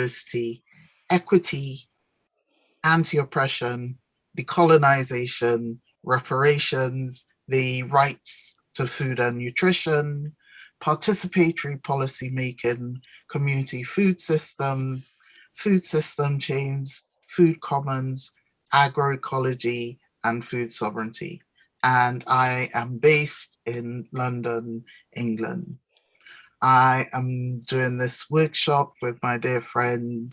diversity, equity, anti-oppression, decolonization, reparations, the rights to food and nutrition, participatory policy making, community food systems, food system chains, food commons, agroecology, and food sovereignty. And I am based in London, England. I am doing this workshop with my dear friend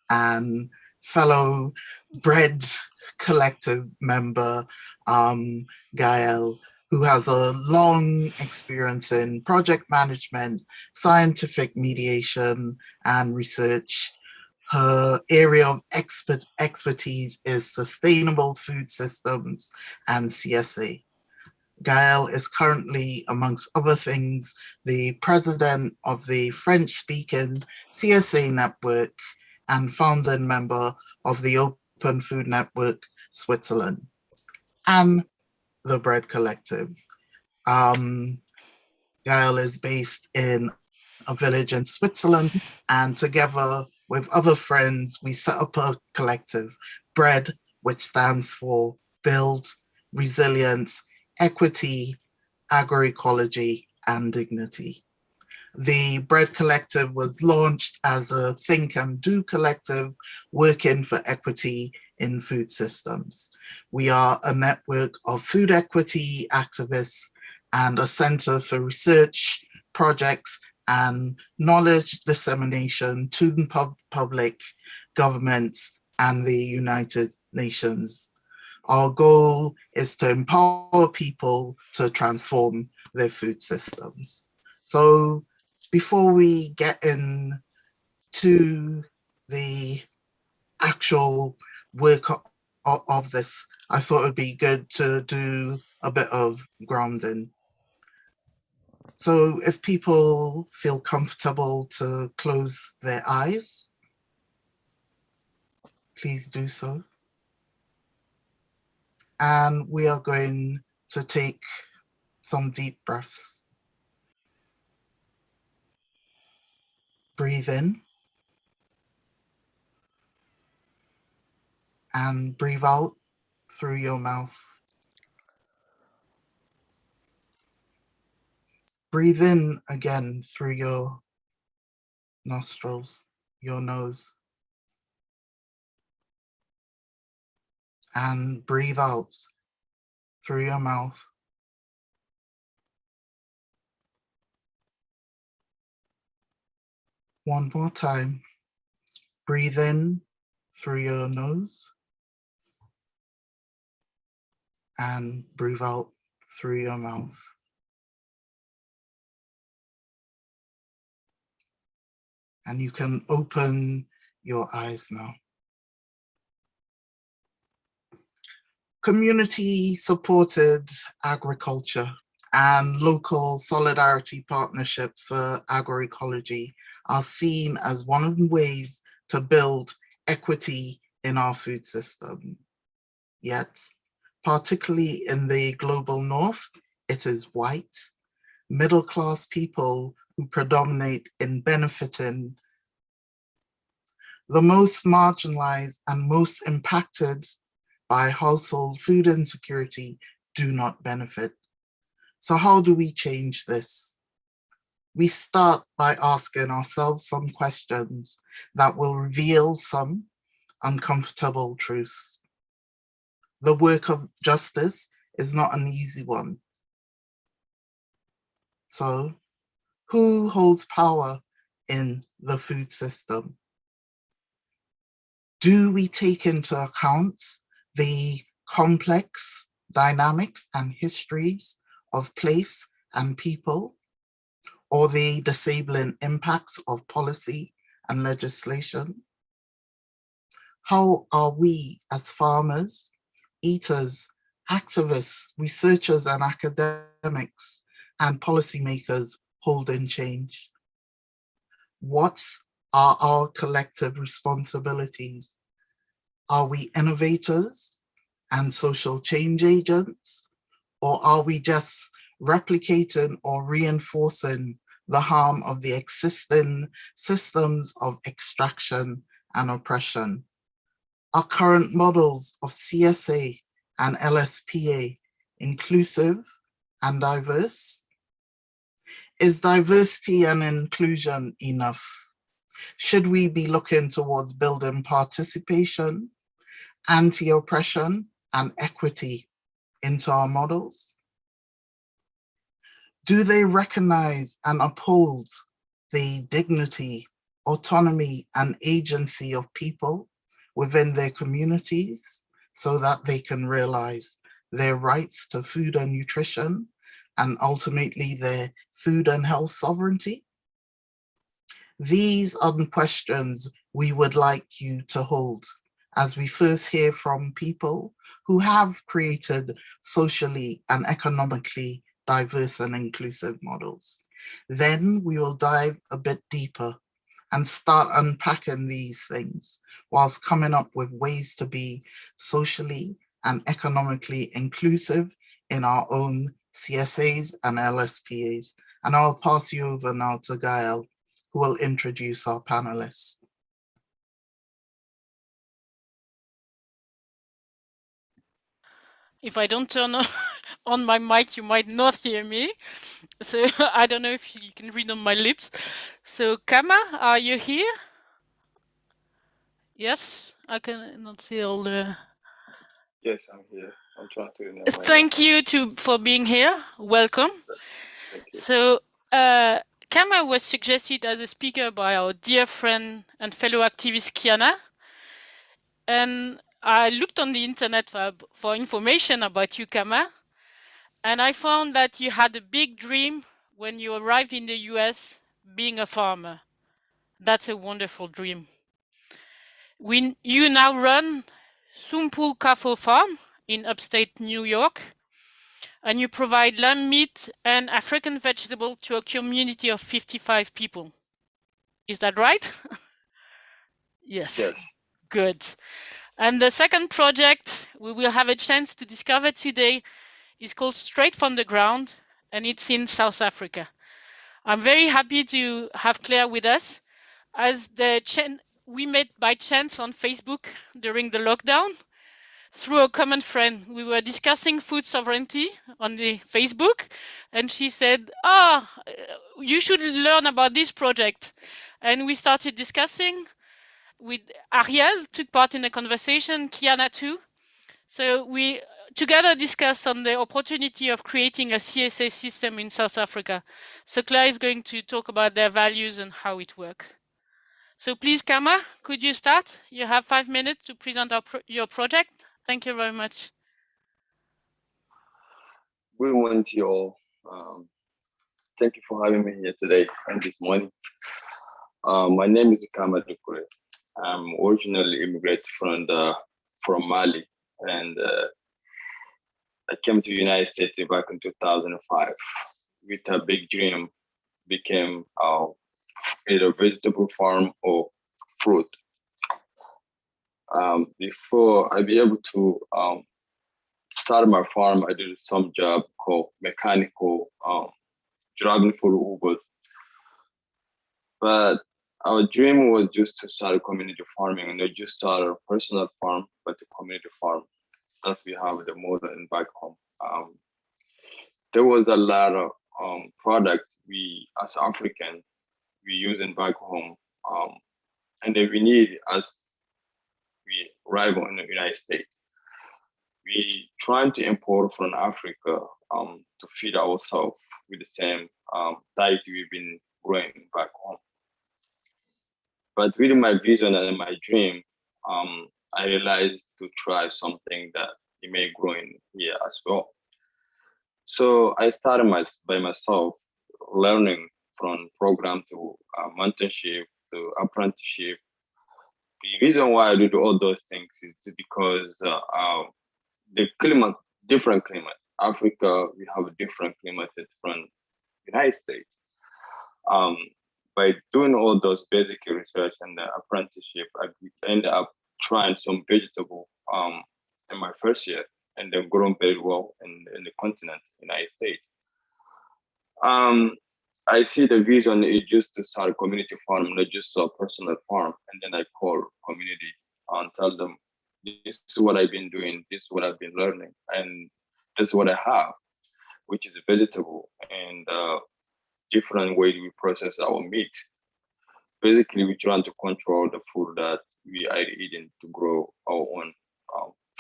and fellow Bread Collective member, Gael, who has a long experience in project management, scientific mediation, and research. Her area of expertise is sustainable food systems and CSA. Gael is currently, amongst other things, the president of the French-speaking CSA network and founding member of the Open Food Network Switzerland and the Bread Collective. Gael is based in a village in Switzerland, and together with other friends, we set up a collective, Bread, which stands for Build, Resilience, Equity, Agroecology, and Dignity. The Bread Collective was launched as a think and do collective working for equity in food systems. We are a network of food equity activists and a center for research, projects, and knowledge dissemination to the public, governments, and the United Nations. Our goal is to empower people to transform their food systems. So before we get into the actual work of this, I thought it'd be good to do a bit of grounding. So if people feel comfortable to close their eyes, please do so. And we are going to take some deep breaths. Breathe in and breathe out through your mouth. Breathe in again through your nostrils, your nose. And breathe out through your mouth. One more time. Breathe in through your nose. And breathe out through your mouth. And you can open your eyes now. Community-supported agriculture and local solidarity partnerships for agroecology are seen as one of the ways to build equity in our food system. Yet, particularly in the global north, it is white, middle-class people who predominate in benefiting. The most marginalized and most impacted by household food insecurity do not benefit. So how do we change this? We start by asking ourselves some questions that will reveal some uncomfortable truths. The work of justice is not an easy one. So, who holds power in the food system? Do we take into account the complex dynamics and histories of place and people, or the disabling impacts of policy and legislation? How are we as farmers, eaters, activists, researchers and academics and policymakers holding change? What are our collective responsibilities? Are we innovators and social change agents? Or are we just replicating or reinforcing the harm of the existing systems of extraction and oppression. Are current models of CSA and LSPA inclusive and diverse? Is diversity and inclusion enough? Should we be looking towards building participation, anti-oppression, and equity into our models? Do they recognize and uphold the dignity, autonomy, and agency of people within their communities so that they can realize their rights to food and nutrition and ultimately their food and health sovereignty? These are the questions we would like you to hold as we first hear from people who have created socially and economically diverse and inclusive models. Then we will dive a bit deeper and start unpacking these things whilst coming up with ways to be socially and economically inclusive in our own CSAs and LSPAs. And I'll pass you over now to Gael, who will introduce our panelists. If I don't turn on my mic, you might not hear me. So I don't know if you can read on my lips. So Kama, are you here? Yes, I can not see all the... Yes, I'm here. I'm trying to remember. Thank you for being here. Welcome. Thank you. So Kama was suggested as a speaker by our dear friend and fellow activist Kiana. And I looked on the internet for information about you, Kama. And I found that you had a big dream when you arrived in the US, being a farmer. That's a wonderful dream. You now run Sumpul Kafo Farm in upstate New York, and you provide lamb meat and African vegetable to a community of 55 people. Is that right? Yes. Yes. Good. And the second project we will have a chance to discover today is called Straight from the Ground, and it's in South Africa. I'm very happy to have Claire with us, as we met by chance on Facebook during the lockdown through a common friend. We were discussing food sovereignty on the Facebook, and she said, you should learn about this project. And we started discussing. With Ariel took part in the conversation, Kiana too. So we together discussed on the opportunity of creating a CSA system in South Africa. So Claire is going to talk about their values and how it works. So please, Kama, could you start? You have 5 minutes to present your project. Thank you very much. We want you all. Thank you for having me here today and this morning. My name is Kama Doucouré. I'm originally immigrated from Mali, and I came to the United States back in 2005 with a big dream, became either vegetable farm or fruit. Before I be able to start my farm, I did some job called mechanical driving for Ubers. But our dream was just to start a community farming, and not just start a personal farm, but a community farm. That we have the model in back home. There was a lot of product we, as African, we use in back home, and then we need as we arrive in the United States. We trying to import from Africa to feed ourselves with the same diet we've been growing back home. But with my vision and my dream, I realized to try something that it may grow in here as well. So I started by myself, learning from program to mentorship to apprenticeship. The reason why I do all those things is because the climate, different climate. Africa, we have a different climate from United States. By doing all those basic research and the apprenticeship, I ended up trying some vegetable in my first year, and they've grown very well in the continent, United States. I see the vision is just to start a community farm, not just a personal farm. And then I call community and tell them, this is what I've been doing, this is what I've been learning, and this is what I have, which is vegetable and different way we process our meat. Basically, we're trying to control the food that we are eating to grow our own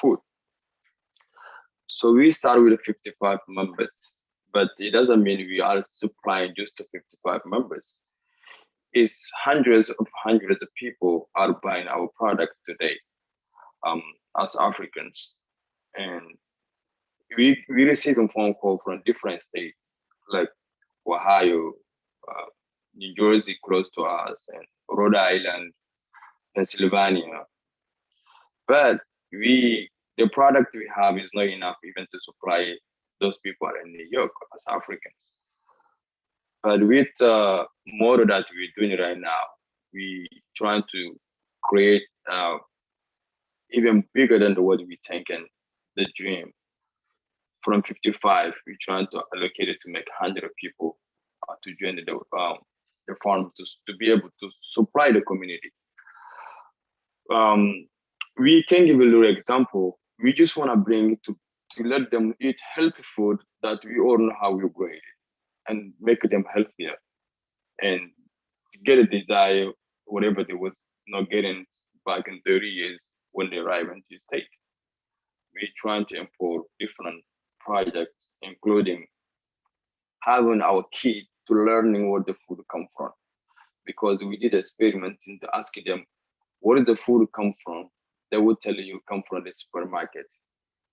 food. So we start with 55 members, but it doesn't mean we are supplying just to 55 members. It's hundreds of people are buying our product today as Africans. And we receive a phone call from different states like Ohio, uh, New Jersey close to us, and Rhode Island, Pennsylvania. But the product we have is not enough even to supply those people in New York as Africans. But with the model that we're doing right now, we trying to create even bigger than what we thinking, the dream. From 55, we're trying to allocate it to make 100 people to join the farm to be able to supply the community. We can give a little example. We just want to bring to let them eat healthy food that we all know how we grow it and make them healthier and get a desire, whatever they was not getting back in 30 years when they arrive into the state. We're trying to import different projects, including having our kid to learning where the food come from. Because we did experiments into asking them, where did the food come from? They would tell you come from the supermarket.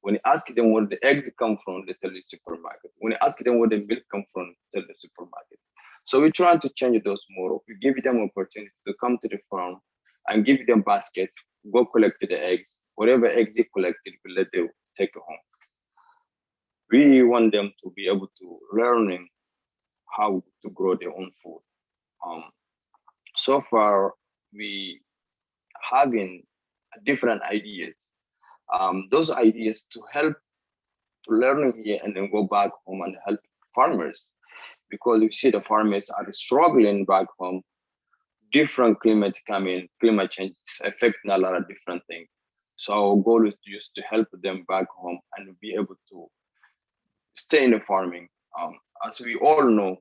When you ask them where the eggs come from, they tell you supermarket. When you ask them where the milk come from, they tell the supermarket. So we're trying to change those models. We give them opportunity to come to the farm and give them basket, go collect the eggs. Whatever eggs they collected, we let them take it home. We want them to be able to learning how to grow their own food. So far, we having different ideas. Those ideas to help to learn here and then go back home and help farmers, because we see the farmers are struggling back home. Different climate coming, climate change affecting a lot of different things. So our goal is just to help them back home and be able to stay in the farming. As we all know,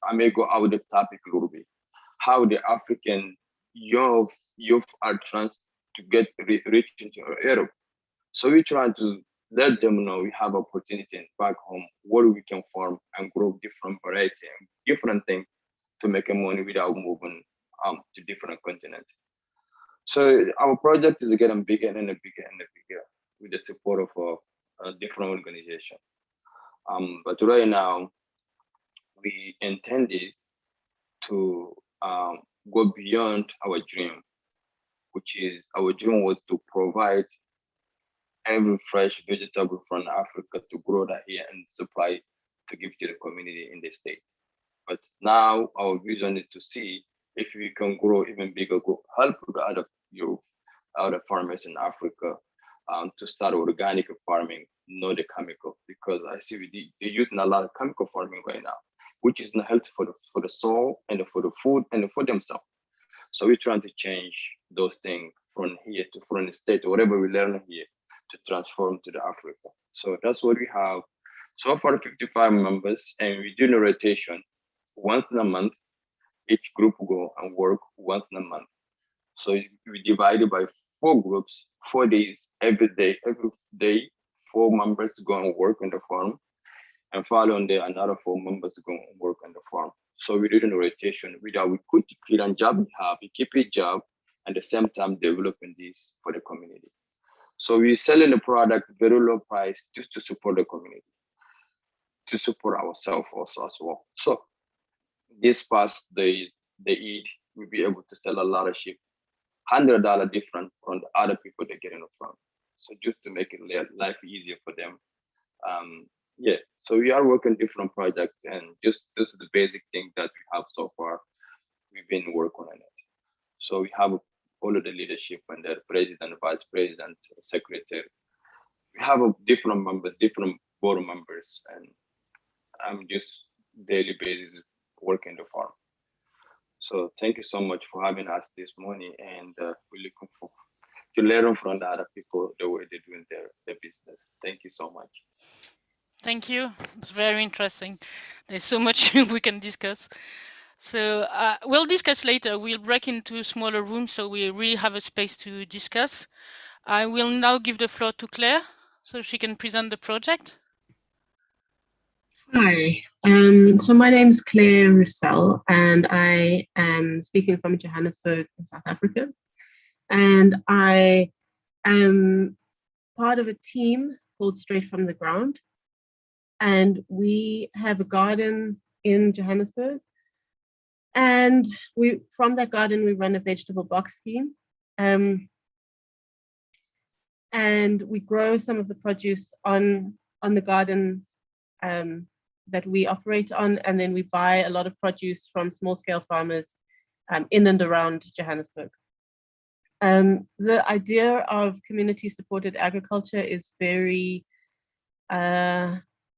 I may go out the topic a little bit, how the African youth are trying to get rich into Europe. So we try to let them know we have opportunity back home where we can farm and grow different variety and different things to make money without moving to different continents. So our project is getting bigger and bigger and bigger with the support of a different organization. But right now, we intended to go beyond our dream, which is our dream was to provide every fresh vegetable from Africa to grow that here and supply to give to the community in the state. But now our vision is to see if we can grow even bigger, help the other youth, other farmers in Africa to start organic farming, not the chemical, because I see they're using a lot of chemical farming right now, which is not healthy for the soil and for the food and for themselves. So we're trying to change those things from here to from the state, whatever we learn here, to transform to the Africa. So that's what we have. So far, 55 members, and we do a rotation once in a month. Each group go and work once in a month. So we divided by 4 groups, 4 days, every day, 4 members go and work on the farm, and following day, another 4 members go and work on the farm. So we did a rotation. We could keep a job we have, we keep a job, at the same time developing this for the community. So we're selling the product very low price just to support the community, to support ourselves also as well. So this past days, they eat, we'll be able to sell a lot of sheep, $100 different from the other people they get in the farm. So just to make it life easier for them. Yeah, so we are working different projects, and just this is the basic thing that we have so far. We've been working on it. So we have all of the leadership and the president, vice president, secretary. We have a different members, different board members, and I'm just daily basis work in the farm. So thank you so much for having us this morning, and we're looking for to learn from the other people the way they're doing their business. Thank you so much. Thank you. It's very interesting. There's so much we can discuss. So we'll discuss later. We'll break into smaller rooms so we really have a space to discuss. I will now give the floor to Claire so she can present the project. Hi, so my name is Claire Roussel, and I am speaking from Johannesburg in South Africa. And I am part of a team called Straight from the Ground. And we have a garden in Johannesburg. And from that garden, we run a vegetable box scheme. And we grow some of the produce on the garden that we operate on, and then we buy a lot of produce from small-scale farmers in and around Johannesburg. The idea of community-supported agriculture is very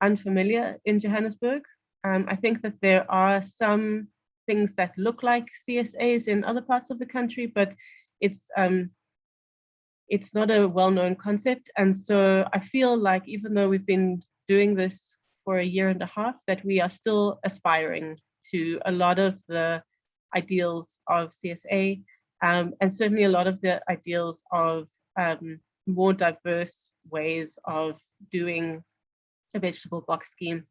unfamiliar in Johannesburg. I think that there are some things that look like CSAs in other parts of the country, but it's not a well-known concept. And so I feel like even though we've been doing this for a year and a half, that we are still aspiring to a lot of the ideals of CSA, and certainly a lot of the ideals of more diverse ways of doing a vegetable box scheme.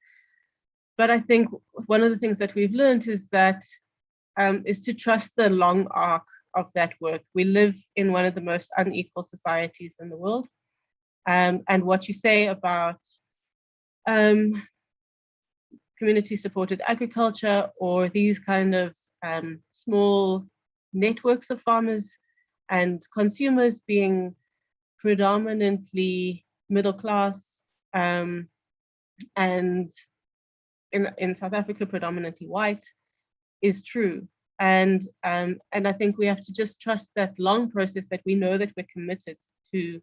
But I think one of the things that we've learned is that is to trust the long arc of that work. We live in one of the most unequal societies in the world. And what you say about community-supported agriculture, or these kind of small networks of farmers and consumers being predominantly middle class, and in South Africa predominantly white, is true. And I think we have to just trust that long process, that we know that we're committed to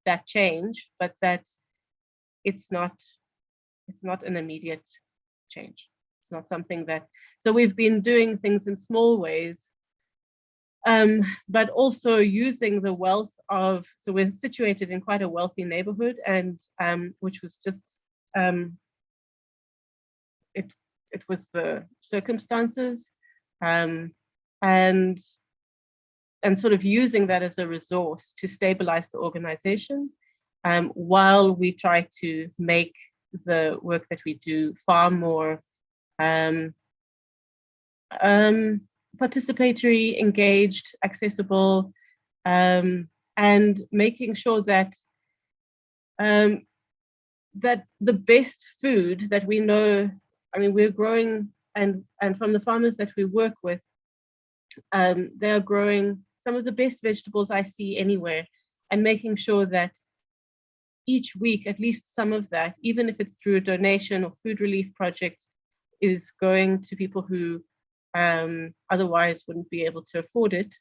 that change, but that it's not an immediate change. It's not something that, so we've been doing things in small ways, but also using the wealth of, so we're situated in quite a wealthy neighborhood, and which was just, it was the circumstances, and sort of using that as a resource to stabilize the organization, while we try to make the work that we do far more participatory, engaged, accessible, and making sure that that the best food that we know, I mean, we're growing, and from the farmers that we work with, they are growing some of the best vegetables I see anywhere, and making sure that each week, at least some of that, even if it's through a donation or food relief projects, is going to people who otherwise wouldn't be able to afford it.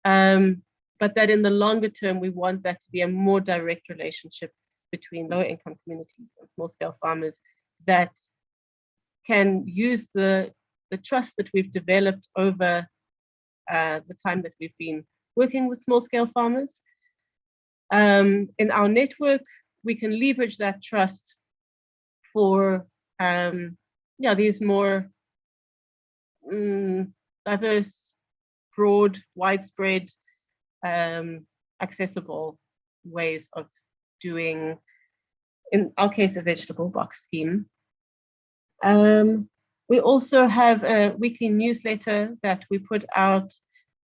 But that in the longer term, we want that to be a more direct relationship between lower income communities and small scale farmers that can use the trust that we've developed over the time that we've been working with small scale farmers. In our network, we can leverage that trust for these more diverse, broad, widespread, accessible ways of doing, in our case, a vegetable box scheme. We also have a weekly newsletter that we put out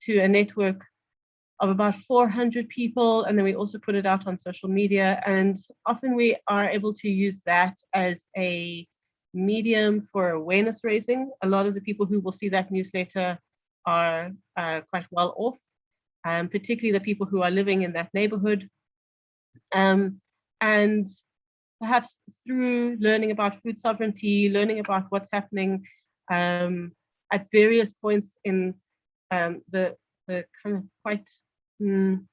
to a network of about 400 people, and then we also put it out on social media, and often we are able to use that as a medium for awareness raising. A lot of the people who will see that newsletter are quite well off, particularly the people who are living in that neighborhood. And perhaps through learning about food sovereignty, learning about what's happening at various points in the kind of quite, we're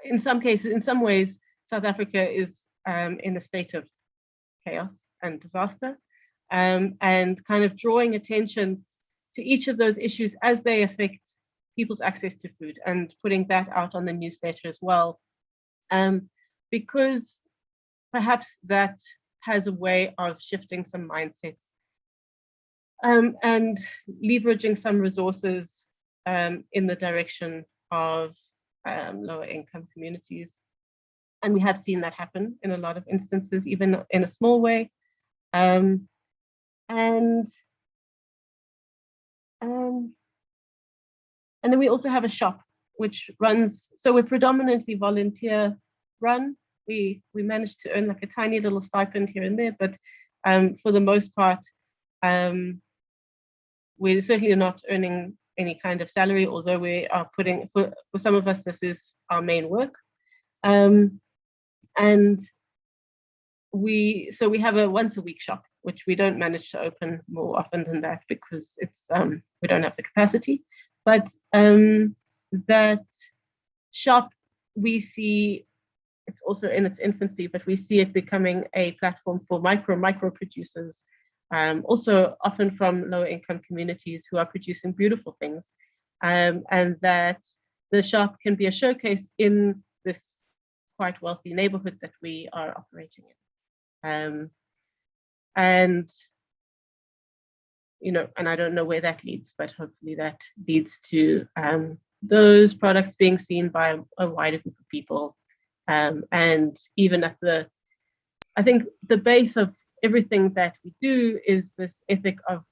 in some cases, in some ways, South Africa is in a state of chaos and disaster, and kind of drawing attention to each of those issues as they affect people's access to food, and putting that out on the newsletter as well, because perhaps that has a way of shifting some mindsets, and leveraging some resources in the direction of lower income communities. And we have seen that happen in a lot of instances, even in a small way. And then we also have a shop which runs, so we're predominantly volunteer run. We managed to earn like a tiny little stipend here and there, but for the most part, we're certainly not earning any kind of salary, although we are putting, for some of us, this is our main work. And we have a once a week shop, which we don't manage to open more often than that because it's we don't have the capacity. But that shop, we see it's also in its infancy, but we see it becoming a platform for micro producers, also often from lower income communities who are producing beautiful things, and that the shop can be a showcase in this quite wealthy neighborhood that we are operating in. And and I don't know where that leads, but hopefully that leads to those products being seen by a wider group of people. And even at I think the base of everything that we do is this ethic of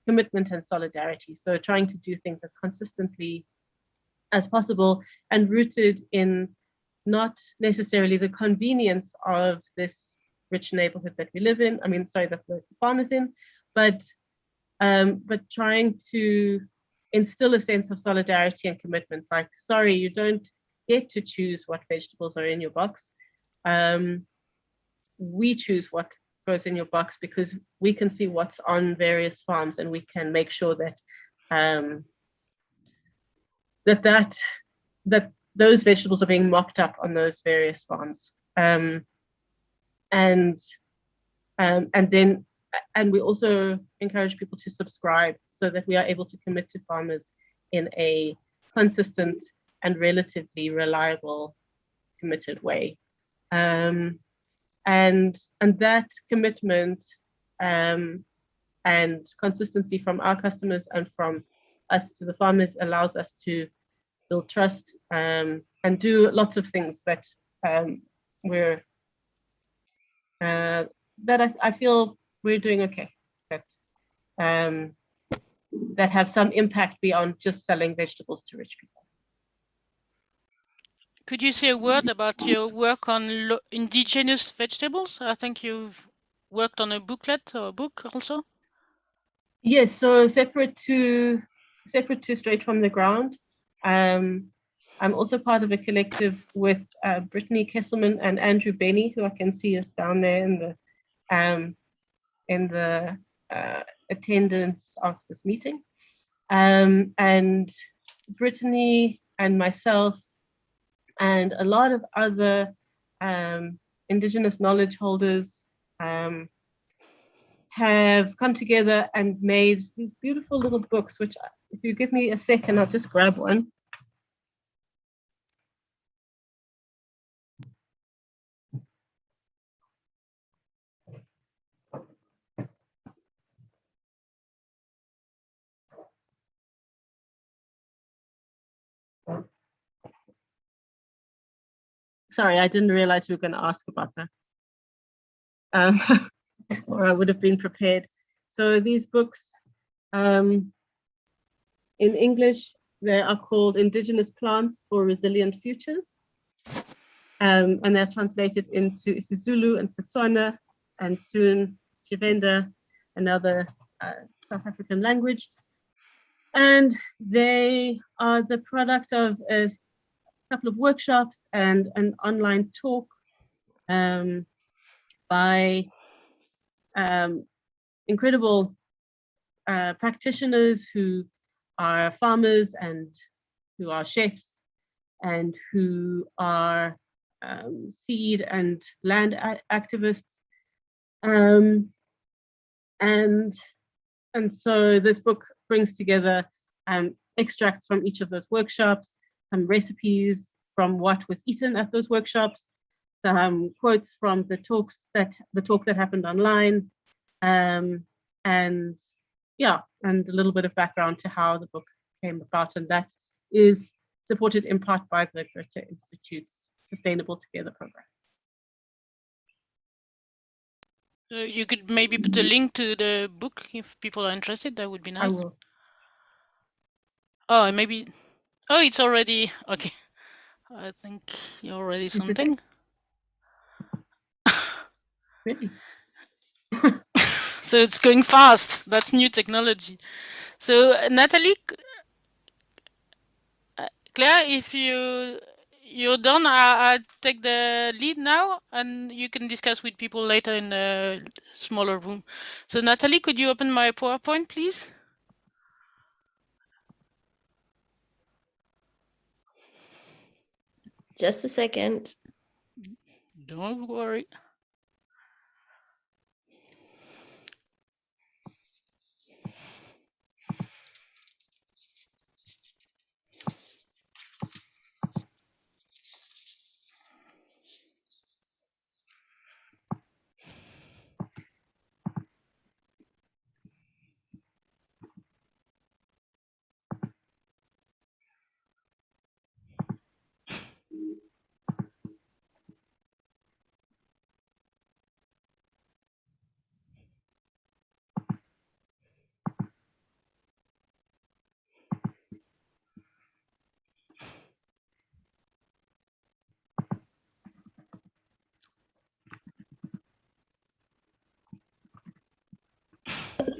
commitment and solidarity. So trying to do things as consistently as possible and rooted in not necessarily the convenience of this rich neighborhood that we live in. That the farm is in, but trying to instill a sense of solidarity and commitment. Like, sorry, you don't get to choose what vegetables are in your box. We choose what goes in your box because we can see what's on various farms, and we can make sure that that those vegetables are being mocked up on those various farms. And we also encourage people to subscribe so that we are able to commit to farmers in a consistent and relatively reliable, committed way. And that commitment and consistency from our customers and from us to the farmers allows us to build trust and do lots of things that I feel we're doing okay, that have some impact beyond just selling vegetables to rich people. Could you say a word about your work on indigenous vegetables? I think you've worked on a booklet or a book also. Yes, so separate to Straight from the Ground. I'm also part of a collective with Brittany Kesselman and Andrew Benny, who I can see is down there in the attendance of this meeting. And Brittany and myself and a lot of other Indigenous knowledge holders have come together and made these beautiful little books, which, if you give me a second, I'll just grab one. Sorry, I didn't realize we were going to ask about that. Or I would have been prepared. So these books, in English, they are called Indigenous Plants for Resilient Futures. And they're translated into isiZulu and Setswana, and soon Tshivenda, another South African language. And they are the product of a couple of workshops and an online talk by incredible practitioners who are farmers and who are chefs and who are seed and land activists, And so this book brings together extracts from each of those workshops, some recipes from what was eaten at those workshops, some quotes from the talk that happened online, and yeah, and a little bit of background to how the book came about, and that is supported in part by the Goethe Institute's Sustainable Together program. You could maybe put a link to the book if people are interested. That would be nice. I will. Oh, maybe. Oh, it's already okay. I think you're already something. Really? So it's going fast. That's new technology. So Natalie, Claire, if you're done, I'll take the lead now, and you can discuss with people later in the smaller room. So Natalie, could you open my PowerPoint, please? Just a second. Don't worry.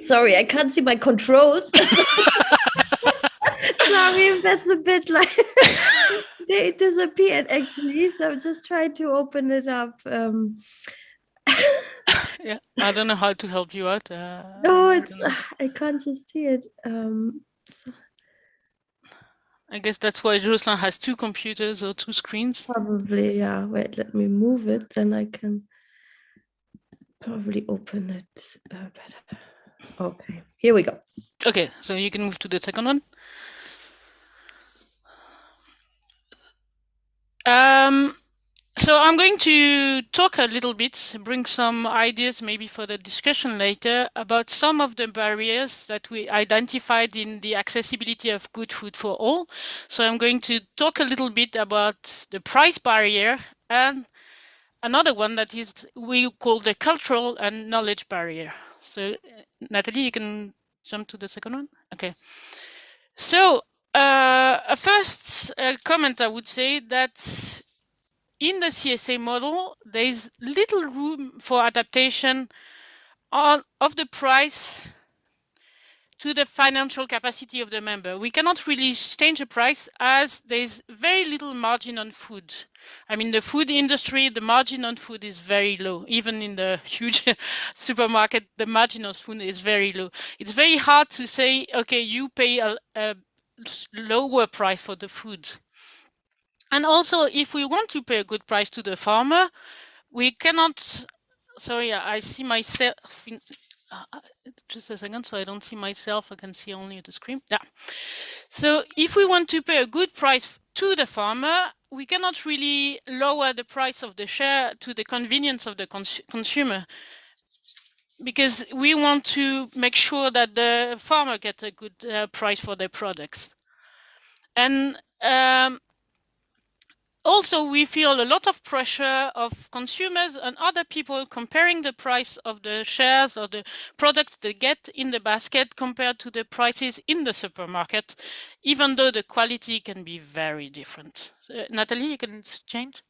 Sorry, I can't see my controls. Sorry if that's a bit like they disappeared actually. So I'm just trying to open it up. Yeah, I don't know how to help you out. No, I can't just see it. I guess that's why Jocelyn has two computers or two screens. Probably, yeah. Wait, let me move it. Then I can probably open it better. Okay, here we go. Okay, so you can move to the second one. So I'm going to talk a little bit, bring some ideas maybe for the discussion later about some of the barriers that we identified in the accessibility of good food for all. So I'm going to talk a little bit about the price barrier and another one that is we call the cultural and knowledge barrier. So Natalie, you can jump to the second one. Okay. So a first comment, I would say that in the CSA model, there is little room for adaptation of the price to the financial capacity of the member. We cannot really change the price as there's very little margin on food. I mean, the food industry, the margin on food is very low. Even in the huge supermarket, the margin on food is very low. It's very hard to say, okay, you pay a lower price for the food. And also, if we want to pay a good price to the farmer, we cannot. Sorry, I see myself. Just a second, so I don't see myself. I can see only the screen. Yeah. So if we want to pay a good price to the farmer, we cannot really lower the price of the share to the convenience of the consumer, because we want to make sure that the farmer gets a good price for their products. And also, we feel a lot of pressure of consumers and other people comparing the price of the shares or the products they get in the basket compared to the prices in the supermarket, even though the quality can be very different. Natalie, you can change.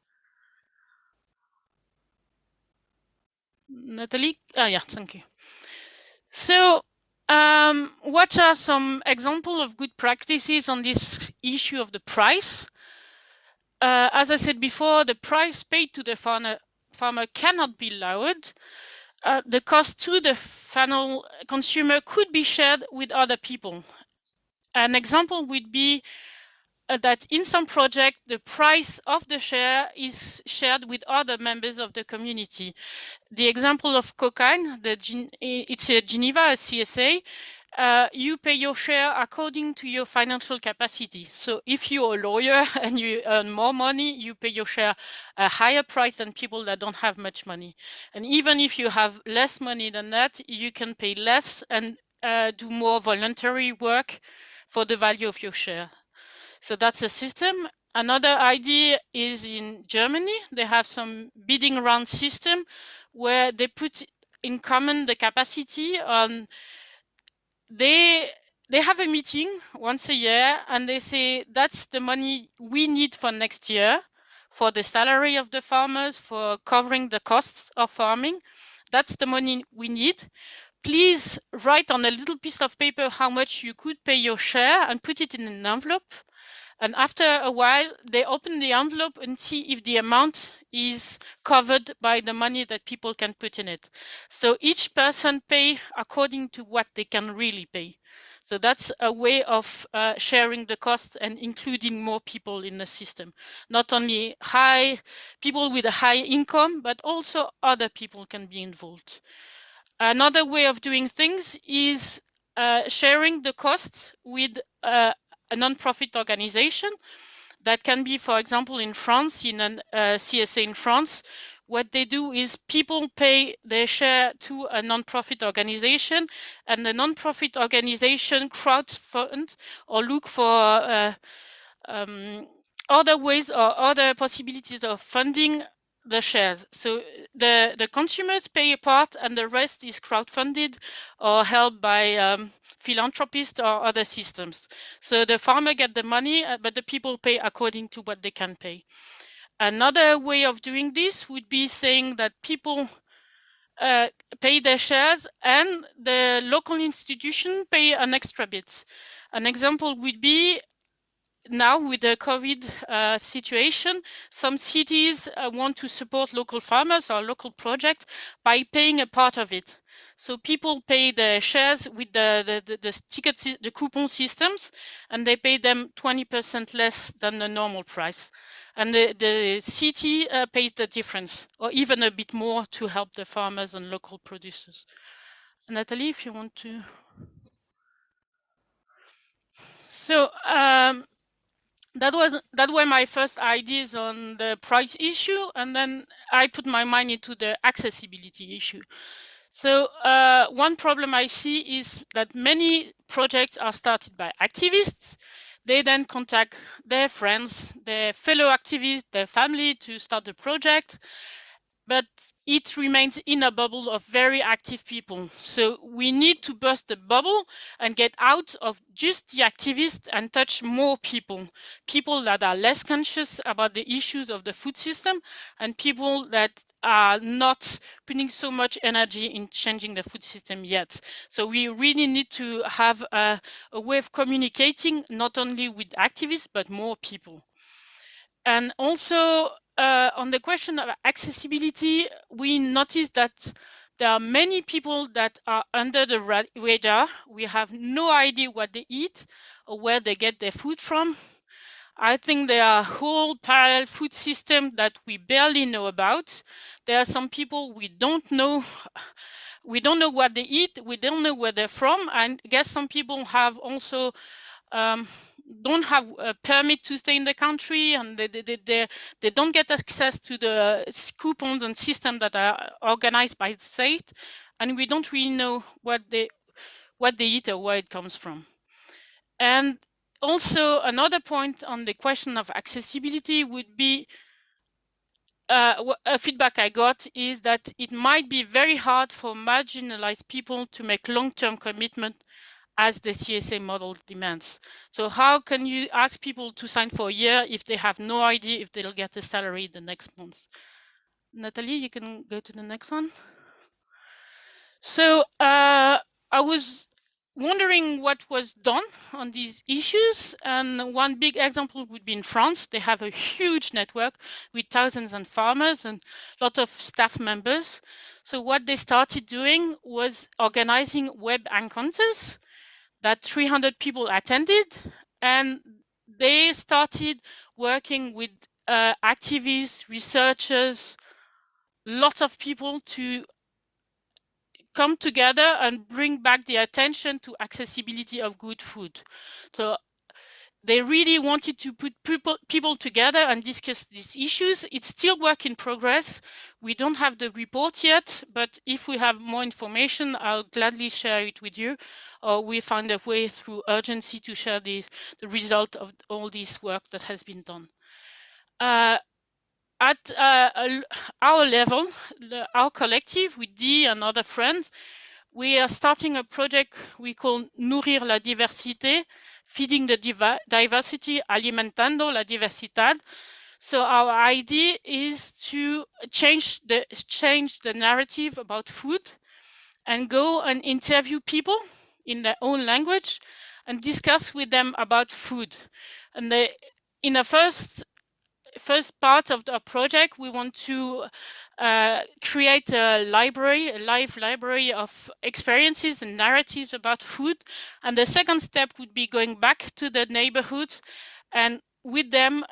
Natalie? Yeah, thank you. So, what are some examples of good practices on this issue of the price? As I said before, the price paid to the farmer cannot be lowered. The cost to the final consumer could be shared with other people. An example would be that in some project, the price of the share is shared with other members of the community. The example of cocaine, it's a Geneva, a CSA. You pay your share according to your financial capacity. So if you're a lawyer and you earn more money, you pay your share a higher price than people that don't have much money. And even if you have less money than that, you can pay less and do more voluntary work for the value of your share. So that's a system. Another idea is in Germany. They have some bidding round system where they put in common the capacity on. They have a meeting once a year and they say that's the money we need for next year for the salary of the farmers, for covering the costs of farming. That's the money we need. Please write on a little piece of paper how much you could pay your share and put it in an envelope. And after a while, they open the envelope and see if the amount is covered by the money that people can put in it. So each person pay according to what they can really pay. So that's a way of sharing the cost and including more people in the system. Not only people with a high income, but also other people can be involved. Another way of doing things is sharing the costs with a non-profit organization. That can be, for example, in France, in a CSA in France, what they do is people pay their share to a non-profit organization, and the non-profit organization crowdfund or look for other ways or other possibilities of funding the shares. So the consumers pay a part and the rest is crowdfunded or held by philanthropists or other systems. So the farmer get the money, but the people pay according to what they can pay. Another way of doing this would be saying that people pay their shares and the local institution pay an extra bit. An example would be now with the COVID situation, some cities want to support local farmers or local projects by paying a part of it. So people pay the shares with the tickets, the coupon systems, and they pay them 20% less than the normal price. And the city pays the difference, or even a bit more to help the farmers and local producers. Natalie, if you want to. So that were my first ideas on the price issue, and then I put my mind into the accessibility issue. So one problem I see is that many projects are started by activists. They then contact their friends, their fellow activists, their family to start the project. But it remains in a bubble of very active people. So we need to burst the bubble and get out of just the activists and touch more people. People that are less conscious about the issues of the food system and people that are not putting so much energy in changing the food system yet. So we really need to have a way of communicating not only with activists, but more people. And also, on the question of accessibility, we noticed that there are many people that are under the radar. We have no idea what they eat or where they get their food from. I think there are whole parallel food systems that we barely know about. There are some people we don't know. We don't know what they eat. We don't know where they're from. And I guess some people have also don't have a permit to stay in the country, and they don't get access to the coupons and systems that are organized by the state, and we don't really know what they eat or where it comes from. And also another point on the question of accessibility would be a feedback I got is that it might be very hard for marginalized people to make long-term commitment as the CSA model demands. So how can you ask people to sign for a year if they have no idea if they'll get a salary the next month? Natalie, you can go to the next one. So I was wondering what was done on these issues, and one big example would be in France. They have a huge network with thousands of farmers and a lot of staff members. So what they started doing was organizing web encounters that 300 people attended, and they started working with activists, researchers, lots of people to come together and bring back the attention to accessibility of good food. So they really wanted to put people together and discuss these issues. It's still work in progress. We don't have the report yet, but if we have more information, I'll gladly share it with you. Or we find a way through urgency to share the result of all this work that has been done. At our level, our collective, with Dee and other friends, we are starting a project we call Nourrir la Diversité, feeding the diversity, alimentando la diversidad. So our idea is to change the narrative about food and go and interview people in their own language and discuss with them about food. And in the first part of the project, we want to create a live library of experiences and narratives about food. And the second step would be going back to the neighborhoods and with them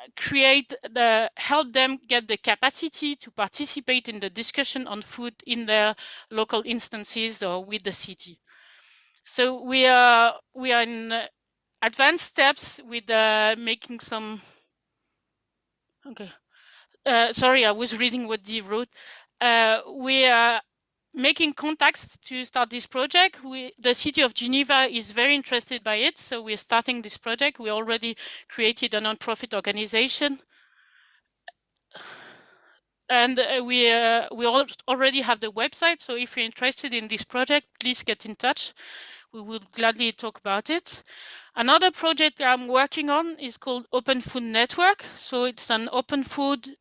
help them get the capacity to participate in the discussion on food in their local instances or with the city. So we are in advanced steps with making some. Okay. Sorry, I was reading what Dee wrote. We are making contacts to start this project. The city of Geneva is very interested by it, so we're starting this project. We already created a non-profit organization. And we already have the website, so if you're interested in this project, please get in touch. We will gladly talk about it. Another project I'm working on is called Open Food Network. So it's an open food.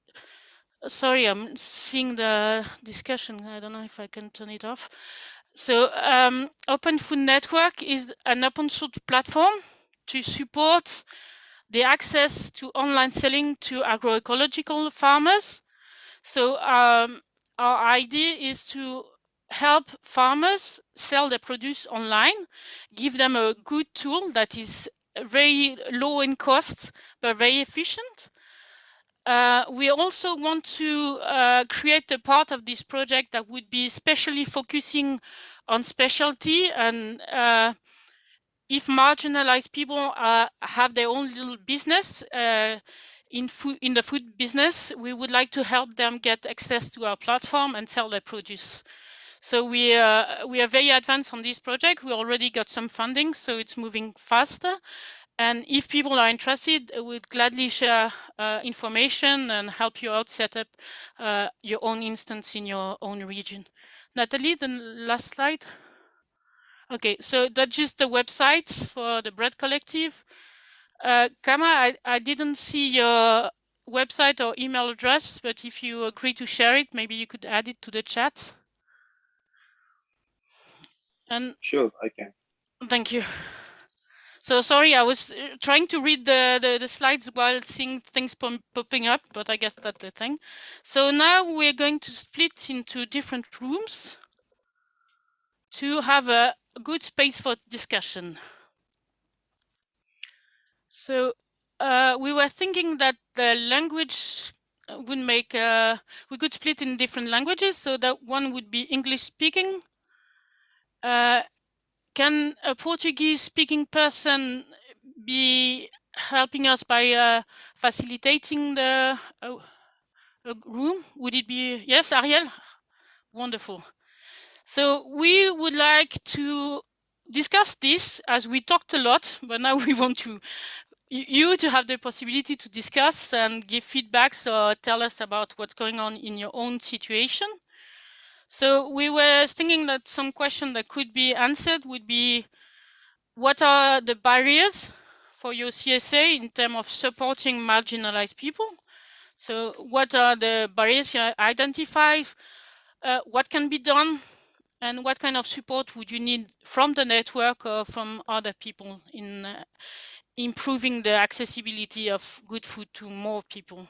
Sorry, I'm seeing the discussion. I don't know if I can turn it off. So Open Food Network is an open source platform to support the access to online selling to agroecological farmers. So our idea is to help farmers sell their produce online, give them a good tool that is very low in cost, but very efficient. We also want to create a part of this project that would be especially focusing on specialty and if marginalized people have their own little business in the food business, we would like to help them get access to our platform and sell their produce. So we are very advanced on this project. We already got some funding, so it's moving faster. And if people are interested, we'd gladly share information and help you out set up your own instance in your own region. Natalie, the last slide. Okay, so that's just the website for the Bread Collective. Kama, I didn't see your website or email address, but if you agree to share it, maybe you could add it to the chat. And sure, I can. Thank you. So sorry, I was trying to read the slides while seeing things popping up, but I guess that's the thing. So now we're going to split into different rooms to have a good space for discussion. So we were thinking that the language would make, we could split in different languages. So that one would be English speaking. Can a Portuguese speaking person be helping us by facilitating the room? Would it be, yes, Ariel? Wonderful. So we would like to discuss this as we talked a lot, but now we want you to have the possibility to discuss and give feedbacks or tell us about what's going on in your own situation. So we were thinking that some question that could be answered would be, what are the barriers for your CSA in terms of supporting marginalized people? So what are the barriers you identify? What can be done? And what kind of support would you need from the network or from other people in improving the accessibility of good food to more people?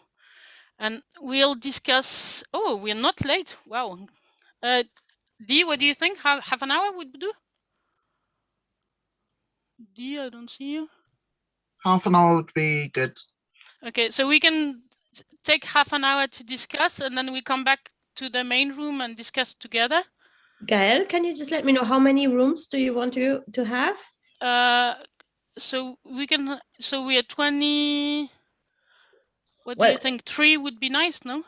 And we'll discuss, oh, we're not late, wow. Dee, what do you think? Half an hour would do? Dee, I don't see you. Half an hour would be good. Okay, so we can take half an hour to discuss, and then we come back to the main room and discuss together. Gael, can you just let me know how many rooms do you want to have? So we can. So we are 20. What do Well, you think? 3 would be nice, no?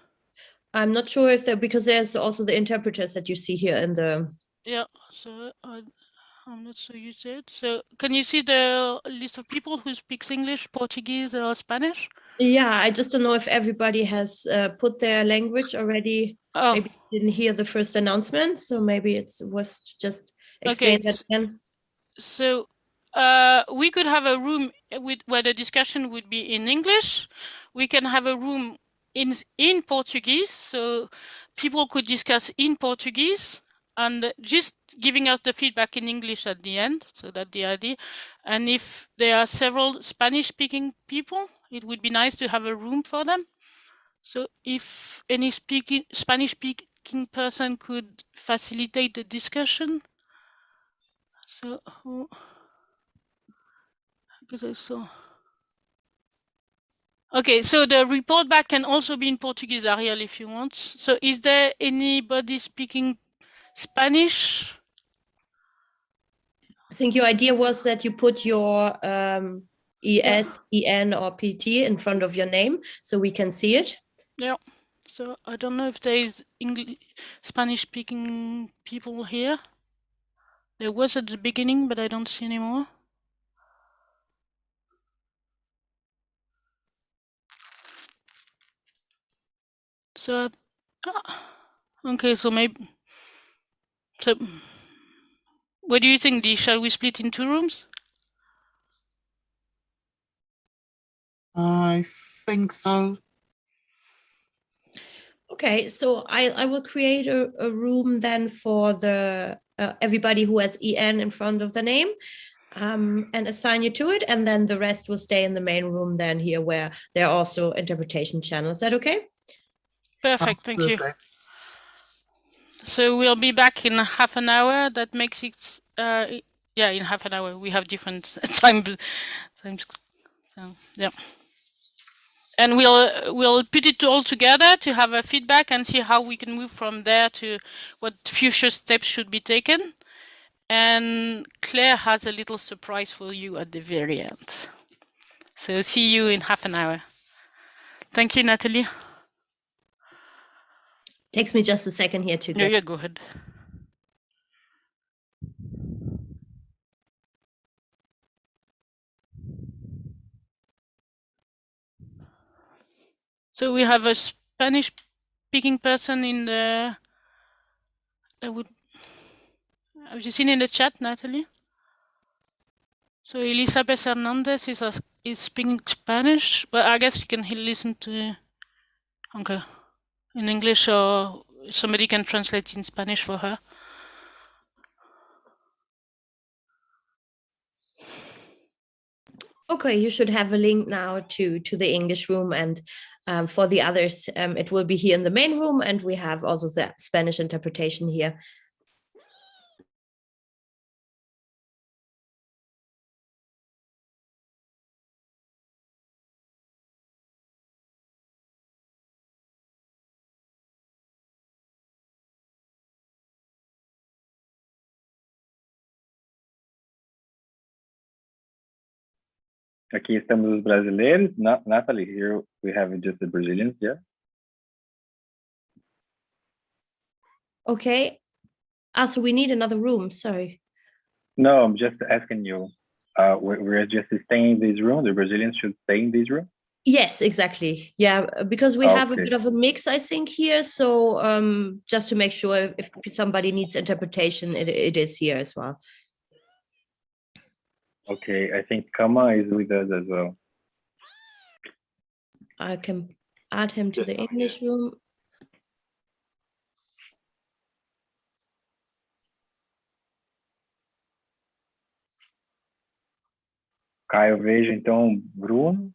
I'm not sure if there, because there's also the interpreters that you see here in the. Yeah. So I'm not so used to it. So can you see the list of people who speaks English, Portuguese, or Spanish? Yeah, I just don't know if everybody has put their language already. Oh, Maybe you didn't hear the first announcement, so maybe it was just okay. explain that again. So we could have a room with where the discussion would be in English. We can have a room in Portuguese, so people could discuss in Portuguese and just giving us the feedback in English at the end. So that's the idea. And if there are several Spanish-speaking people, it would be nice to have a room for them. So if any Spanish-speaking person could facilitate the discussion. So who? Because I saw. Okay, so the report back can also be in Portuguese, Ariel, if you want. So is there anybody speaking Spanish? I think your idea was that you put your ES, EN, or PT in front of your name so we can see it. Yeah. So I don't know if there is English Spanish-speaking people here. There was at the beginning, but I don't see anymore. So, okay, so maybe. So, what do you think, Dee? Shall we split in 2 rooms? I think so. Okay, so I will create a room then for the everybody who has EN in front of the name, and assign you to it, and then the rest will stay in the main room then here where there are also interpretation channels. Is that okay? Perfect, thank you. Perfect. So we'll be back in half an hour. That makes it, yeah, in half an hour. We have different times. So, yeah. And we'll put it all together to have a feedback and see how we can move from there to what future steps should be taken. And Claire has a little surprise for you at the very end. So see you in half an hour. Thank you, Natalie. Takes me just a second here to get. Yeah, go ahead. So we have a Spanish-speaking person in the. Have you seen in the chat, Natalie? So Elizabeth Hernandez is speaking Spanish, but I guess you can listen to. Okay, in English, or somebody can translate in Spanish for her. Okay, you should have a link now to the English room, and for the others, it will be here in the main room, and we have also the Spanish interpretation here. Aqui estamos os brasileiros. Natalie, here we have just the Brazilians, yeah? Okay. So we need another room, sorry. No, I'm just asking you. We're just staying in this room. The Brazilians should stay in this room? Yes, exactly. Yeah, because we have a bit of a mix, I think, here. So just to make sure if somebody needs interpretation, it is here as well. Okay, I think Kama is with us as well. I can add him to the English room. Caio, vejo então Bruno,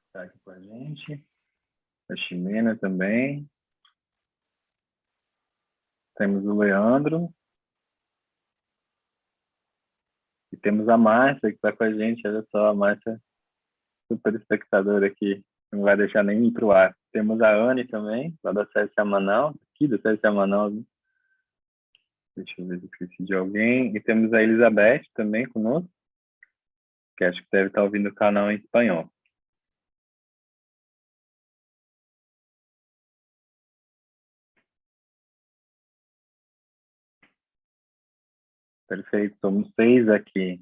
está aqui com a gente. A Ximena também. Temos o Leandro. E temos a Márcia, que está com a gente. Olha só, a Márcia super espectador aqui, não vai deixar nem ir para o ar. Temos a Anne também, lá da CSA Manaus, aqui da CSA Manaus. Deixa eu ver se esqueci de alguém. E temos a Elizabeth também conosco, que acho que deve estar ouvindo o canal em espanhol. Perfeito, somos 6 aqui.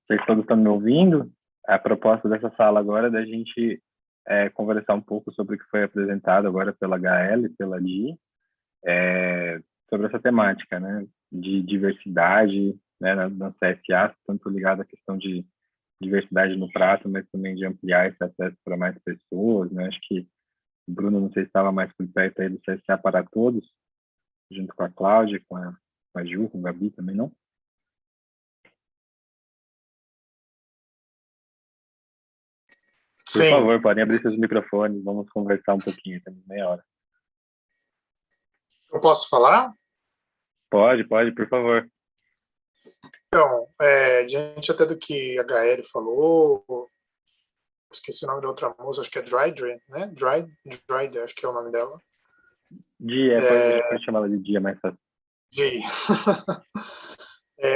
Vocês todos estão me ouvindo? A proposta dessa sala agora é da gente conversar um pouco sobre o que foi apresentado agora pela HL, pela Di, sobre essa temática, né, de diversidade, né, na CSA, tanto ligado à questão de diversidade no prato, mas também de ampliar esse acesso para mais pessoas, né? Acho que o Bruno, não sei se estava mais por perto aí do CSA para todos, junto com a Cláudia, com a Ju, com a Gabi também, não? Por favor, podem abrir seus microfones, vamos conversar um pouquinho, temos meia hora. Eu posso falar? Pode, por favor. Então, diante até do que a Gaeli falou, esqueci o nome da outra moça, acho que é Dry, né? Dry, acho que é o nome dela. Dia, pode chamar ela de Dia, mais fácil. Dia.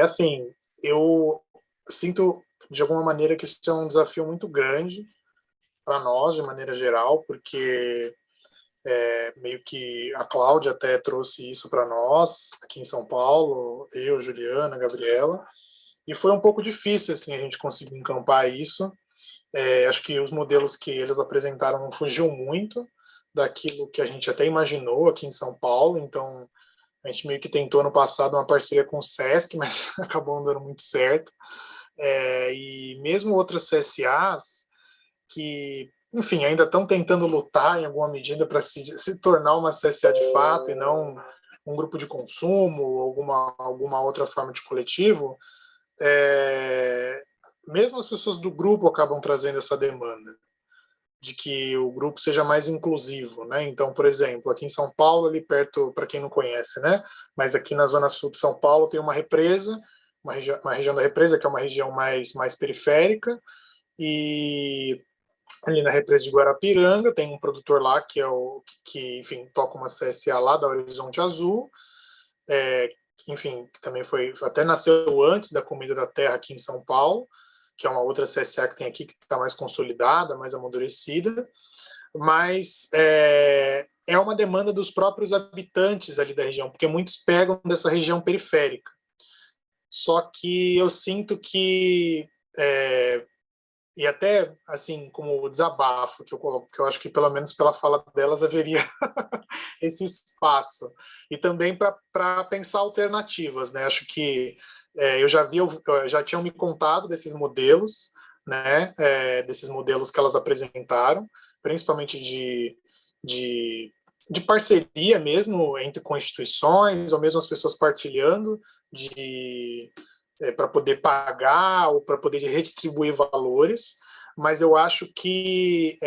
Assim, eu sinto, de alguma maneira, que isso é um desafio muito grande para nós, de maneira geral, porque meio que a Cláudia até trouxe isso para nós, aqui em São Paulo, eu, Juliana, Gabriela, e foi um pouco difícil, assim, a gente conseguir encampar isso. Acho que os modelos que eles apresentaram não fugiu muito daquilo que a gente até imaginou aqui em São Paulo, então a gente meio que tentou no passado uma parceria com o SESC, mas acabou não dando muito certo. E mesmo outras CSAs que, enfim, ainda estão tentando lutar em alguma medida para se tornar uma CSA de fato e não um grupo de consumo ou alguma outra forma de coletivo, mesmo as pessoas do grupo acabam trazendo essa demanda de que o grupo seja mais inclusivo, né? Então, por exemplo, aqui em São Paulo, ali perto, para quem não conhece, né? Mas aqui na zona sul de São Paulo tem uma represa, uma região da represa que é uma região mais periférica, e ali na represa de Guarapiranga tem um produtor lá que é que enfim, toca uma CSA lá da Horizonte Azul, enfim, que também até nasceu antes da Comida da Terra aqui em São Paulo, que é uma outra CSA que tem aqui, que está mais consolidada, mais amadurecida, mas é uma demanda dos próprios habitantes ali da região, porque muitos pegam dessa região periférica. Só que eu sinto que, e até assim, como desabafo que eu coloco, porque eu acho que pelo menos pela fala delas haveria esse espaço, e também para pensar alternativas, né? Acho que eu já tinham me contado desses modelos, né? Desses modelos que elas apresentaram, principalmente de parceria mesmo com instituições, ou mesmo as pessoas partilhando para poder pagar ou para poder redistribuir valores, mas eu acho que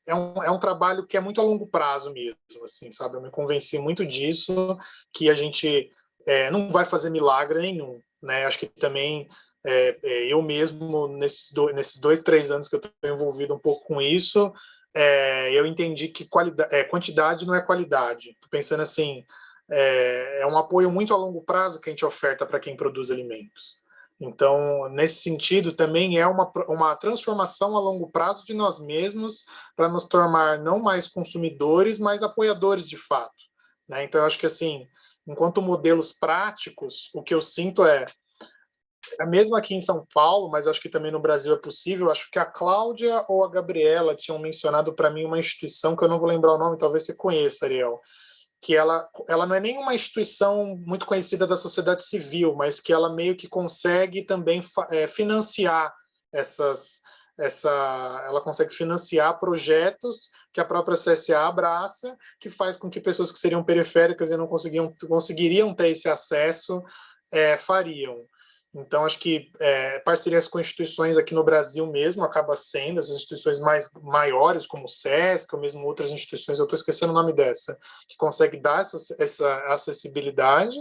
é um trabalho que é muito a longo prazo mesmo, assim, sabe? Eu me convenci muito disso, que a gente não vai fazer milagre nenhum, né? Acho que também eu mesmo, nesses 2, 3 anos que eu estou envolvido um pouco com isso, eu entendi que quantidade não é qualidade. Estou pensando assim, é um apoio muito a longo prazo que a gente oferta para quem produz alimentos. Então, nesse sentido, também é uma transformação a longo prazo de nós mesmos para nos tornar não mais consumidores, mas apoiadores de fato, né? Então, eu acho que, assim, enquanto modelos práticos, o que eu sinto mesmo aqui em São Paulo, mas acho que também no Brasil é possível, acho que a Cláudia ou a Gabriela tinham mencionado para mim uma instituição que eu não vou lembrar o nome, talvez você conheça, Ariel, que ela não é nenhuma instituição muito conhecida da sociedade civil, mas que ela meio que consegue também financiar ela consegue financiar projetos que a própria CSA abraça, que faz com que pessoas que seriam periféricas e não conseguiriam ter esse acesso fariam. Então, acho que parcerias com instituições aqui no Brasil mesmo acaba sendo, essas instituições maiores, como o SESC, ou mesmo outras instituições, eu estou esquecendo o nome dessa, que consegue dar essa acessibilidade.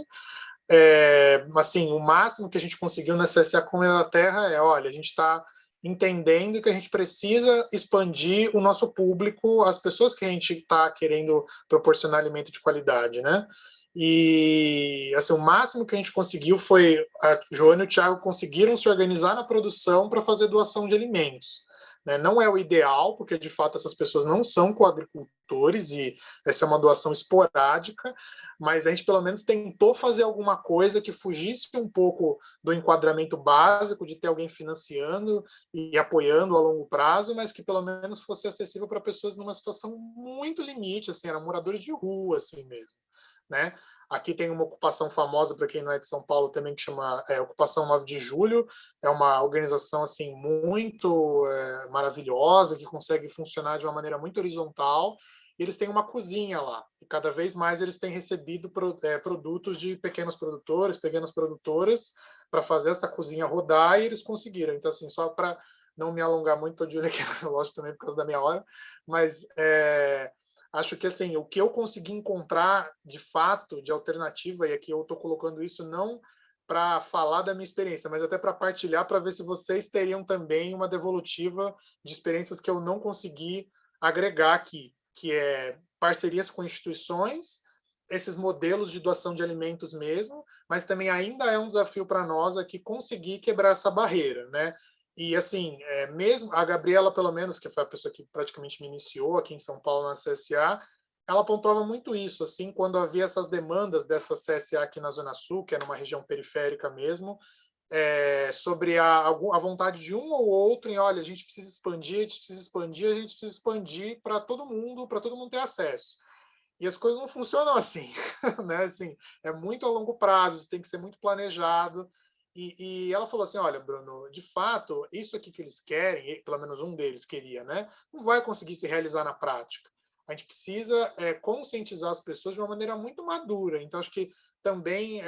Assim, o máximo que a gente conseguiu na CSA Comida da Terra olha, a gente está entendendo que a gente precisa expandir o nosso público, as pessoas que a gente está querendo proporcionar alimento de qualidade, né? E assim, o máximo que a gente conseguiu foi a Joana e o Thiago conseguiram se organizar na produção para fazer doação de alimentos. Né? Não é o ideal, porque de fato essas pessoas não são coagricultores e essa é uma doação esporádica, mas a gente pelo menos tentou fazer alguma coisa que fugisse um pouco do enquadramento básico de ter alguém financiando e apoiando a longo prazo, mas que pelo menos fosse acessível para pessoas numa situação muito limite, assim, eram moradores de rua, assim mesmo. Né? Aqui tem uma ocupação famosa, para quem não é de São Paulo, também, que chama Ocupação 9 de Julho. É uma organização assim, muito maravilhosa, que consegue funcionar de uma maneira muito horizontal. E eles têm uma cozinha lá. E cada vez mais eles têm recebido produtos de pequenas produtoras, para fazer essa cozinha rodar, e eles conseguiram. Então, assim, só para não me alongar muito, estou de olho aqui no relógio também por causa da minha hora, mas acho que assim, o que eu consegui encontrar de fato de alternativa, e aqui eu estou colocando isso não para falar da minha experiência, mas até para partilhar, para ver se vocês teriam também uma devolutiva de experiências que eu não consegui agregar aqui, que é parcerias com instituições, esses modelos de doação de alimentos mesmo, mas também ainda é um desafio para nós aqui conseguir quebrar essa barreira, né? E, assim, mesmo a Gabriela, pelo menos, que foi a pessoa que praticamente me iniciou aqui em São Paulo na CSA, ela pontuava muito isso, assim, quando havia essas demandas dessa CSA aqui na Zona Sul, que é numa região periférica mesmo, sobre a vontade de um ou outro em, olha, a gente precisa expandir para todo mundo ter acesso. E as coisas não funcionam assim, né? Assim, é muito a longo prazo, isso tem que ser muito planejado. E ela falou assim, olha, Bruno, de fato, isso aqui que eles querem, pelo menos um deles queria, né? Não vai conseguir se realizar na prática. A gente precisa conscientizar as pessoas de uma maneira muito madura. Então, acho que também,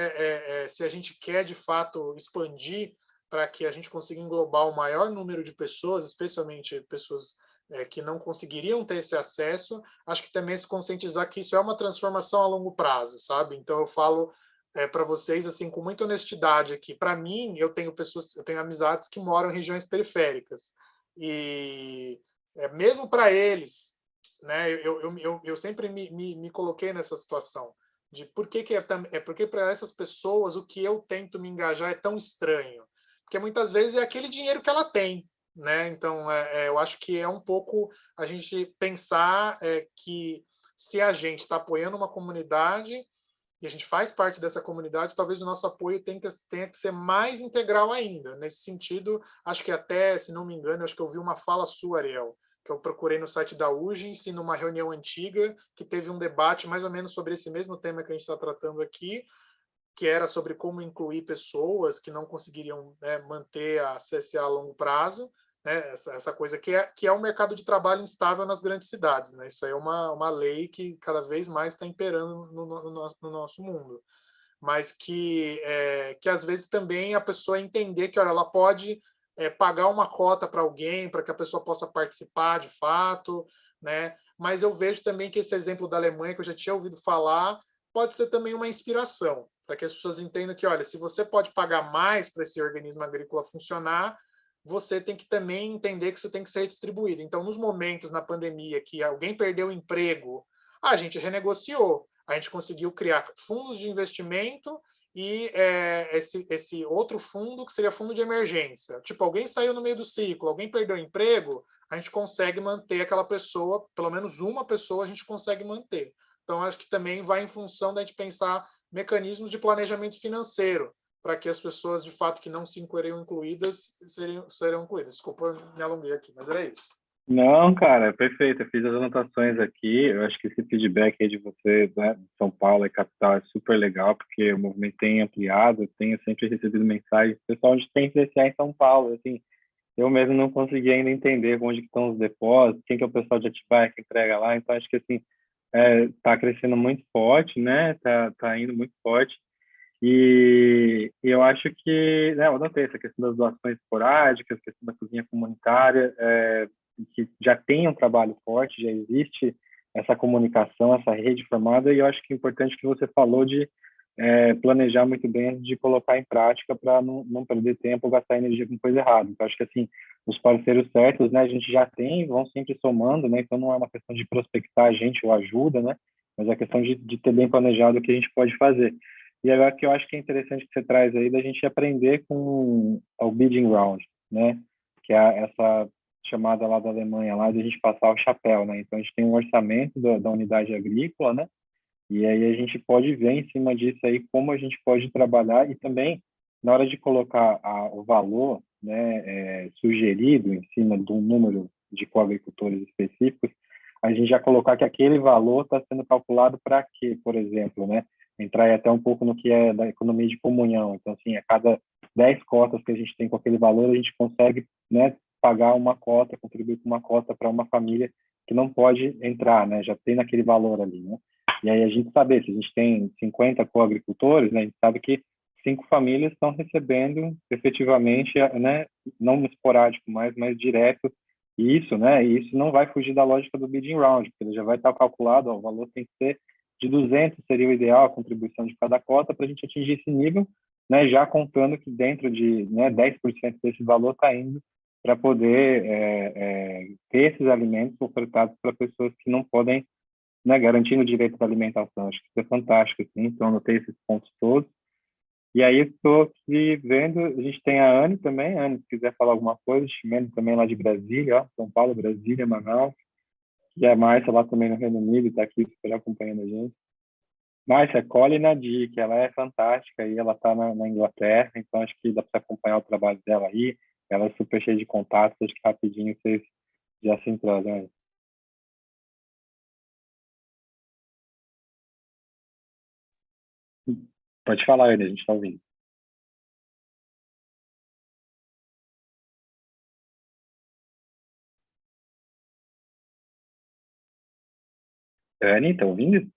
se a gente quer, de fato, expandir para que a gente consiga englobar o maior número de pessoas, especialmente pessoas que não conseguiriam ter esse acesso, acho que também se conscientizar que isso é uma transformação a longo prazo, sabe? Então, eu falo para vocês assim com muita honestidade aqui. Para mim, eu tenho amizades que moram em regiões periféricas e mesmo para eles, né? Eu sempre me coloquei nessa situação de porque para essas pessoas o que eu tento me engajar é tão estranho, porque muitas vezes é aquele dinheiro que ela tem, né? Então, eu acho que é um pouco a gente pensar que se a gente está apoiando uma comunidade e a gente faz parte dessa comunidade, talvez o nosso apoio tenha que ser mais integral ainda. Nesse sentido, acho que até, se não me engano, acho que eu vi uma fala sua, Ariel, que eu procurei no site da UGENS, numa reunião antiga, que teve um debate mais ou menos sobre esse mesmo tema que a gente está tratando aqui, que era sobre como incluir pessoas que não conseguiriam manter a CSA a longo prazo, né, essa coisa que é um mercado de trabalho instável nas grandes cidades. Né? Isso aí é uma lei que cada vez mais está imperando no nosso mundo. Mas que às vezes também a pessoa entender que olha, ela pode pagar uma cota para alguém, para que a pessoa possa participar de fato, né? Mas eu vejo também que esse exemplo da Alemanha, que eu já tinha ouvido falar, pode ser também uma inspiração, para que as pessoas entendam que, olha, se você pode pagar mais para esse organismo agrícola funcionar, você tem que também entender que isso tem que ser distribuído. Então, nos momentos na pandemia que alguém perdeu o emprego, a gente renegociou, a gente conseguiu criar fundos de investimento e esse outro fundo que seria fundo de emergência. Tipo, alguém saiu no meio do ciclo, alguém perdeu o emprego, a gente consegue manter aquela pessoa, pelo menos uma pessoa a gente consegue manter. Então, acho que também vai em função da gente pensar mecanismos de planejamento financeiro, para que as pessoas, de fato, que não se incluídas, serão incluídas. Desculpa, me alonguei aqui, mas era isso. Não, cara, perfeito. Eu fiz as anotações aqui. Eu acho que esse feedback aí de você, né, de São Paulo e capital, é super legal, porque o movimento tem ampliado. Eu tenho sempre recebido mensagens do pessoal de tem CSA em São Paulo. Assim, eu mesmo não consegui ainda entender onde estão os depósitos, quem que é o pessoal de Atibaia que entrega lá. Então, acho que assim, está crescendo muito forte, né? Tá indo muito forte. E eu acho que, né, eu notei essa questão das doações esporádicas, a questão da cozinha comunitária, que já tem um trabalho forte, já existe essa comunicação, essa rede formada, e eu acho que é importante que você falou de planejar muito bem antes de colocar em prática para não perder tempo ou gastar energia com coisa errada. Então, acho que, assim, os parceiros certos, né, a gente já tem, vão sempre somando, né, então não é uma questão de prospectar a gente ou ajuda, né, mas é questão de ter bem planejado o que a gente pode fazer. E agora que eu acho que é interessante que você traz aí, da gente aprender com o bidding round, né, que é essa chamada lá da Alemanha, lá de a gente passar o chapéu, né, então a gente tem um orçamento da unidade agrícola, né, e aí a gente pode ver em cima disso aí como a gente pode trabalhar e também na hora de colocar o valor, né, sugerido em cima de um número de coagricultores específicos, a gente já colocar que aquele valor está sendo calculado para quê, por exemplo, né? Entrar aí até um pouco no que é da economia de comunhão. Então, assim, a cada 10 cotas que a gente tem com aquele valor, a gente consegue, né, pagar uma cota, contribuir com uma cota para uma família que não pode entrar, né? Já tem naquele valor ali, né? E aí a gente sabe, se a gente tem 50 coagricultores, né, a gente sabe que 5 famílias estão recebendo efetivamente, né, não esporádico, mas direto, isso, né, e isso não vai fugir da lógica do bidding round, porque ele já vai estar calculado, ó, o valor tem que ser de 200, seria o ideal, a contribuição de cada cota, para a gente atingir esse nível, né, já contando que dentro de, né, 10% desse valor está indo para poder ter esses alimentos ofertados para pessoas que não podem, né, garantindo o direito à alimentação. Acho que isso é fantástico, assim, então anotei esses pontos todos. E aí estou aqui vendo, a gente tem a Anne também, Anne, se quiser falar alguma coisa, Ximeno também lá de Brasília, ó, São Paulo, Brasília, Manaus, e a Márcia lá também no Reino Unido, está aqui super acompanhando a gente. Márcia, Colin Nadir, que ela é fantástica, e ela está na Inglaterra, então acho que dá para acompanhar o trabalho dela aí, ela é super cheia de contatos, acho que rapidinho vocês já se entrosam aí. Pode falar, Ana, a gente está ouvindo. Anne, está ouvindo?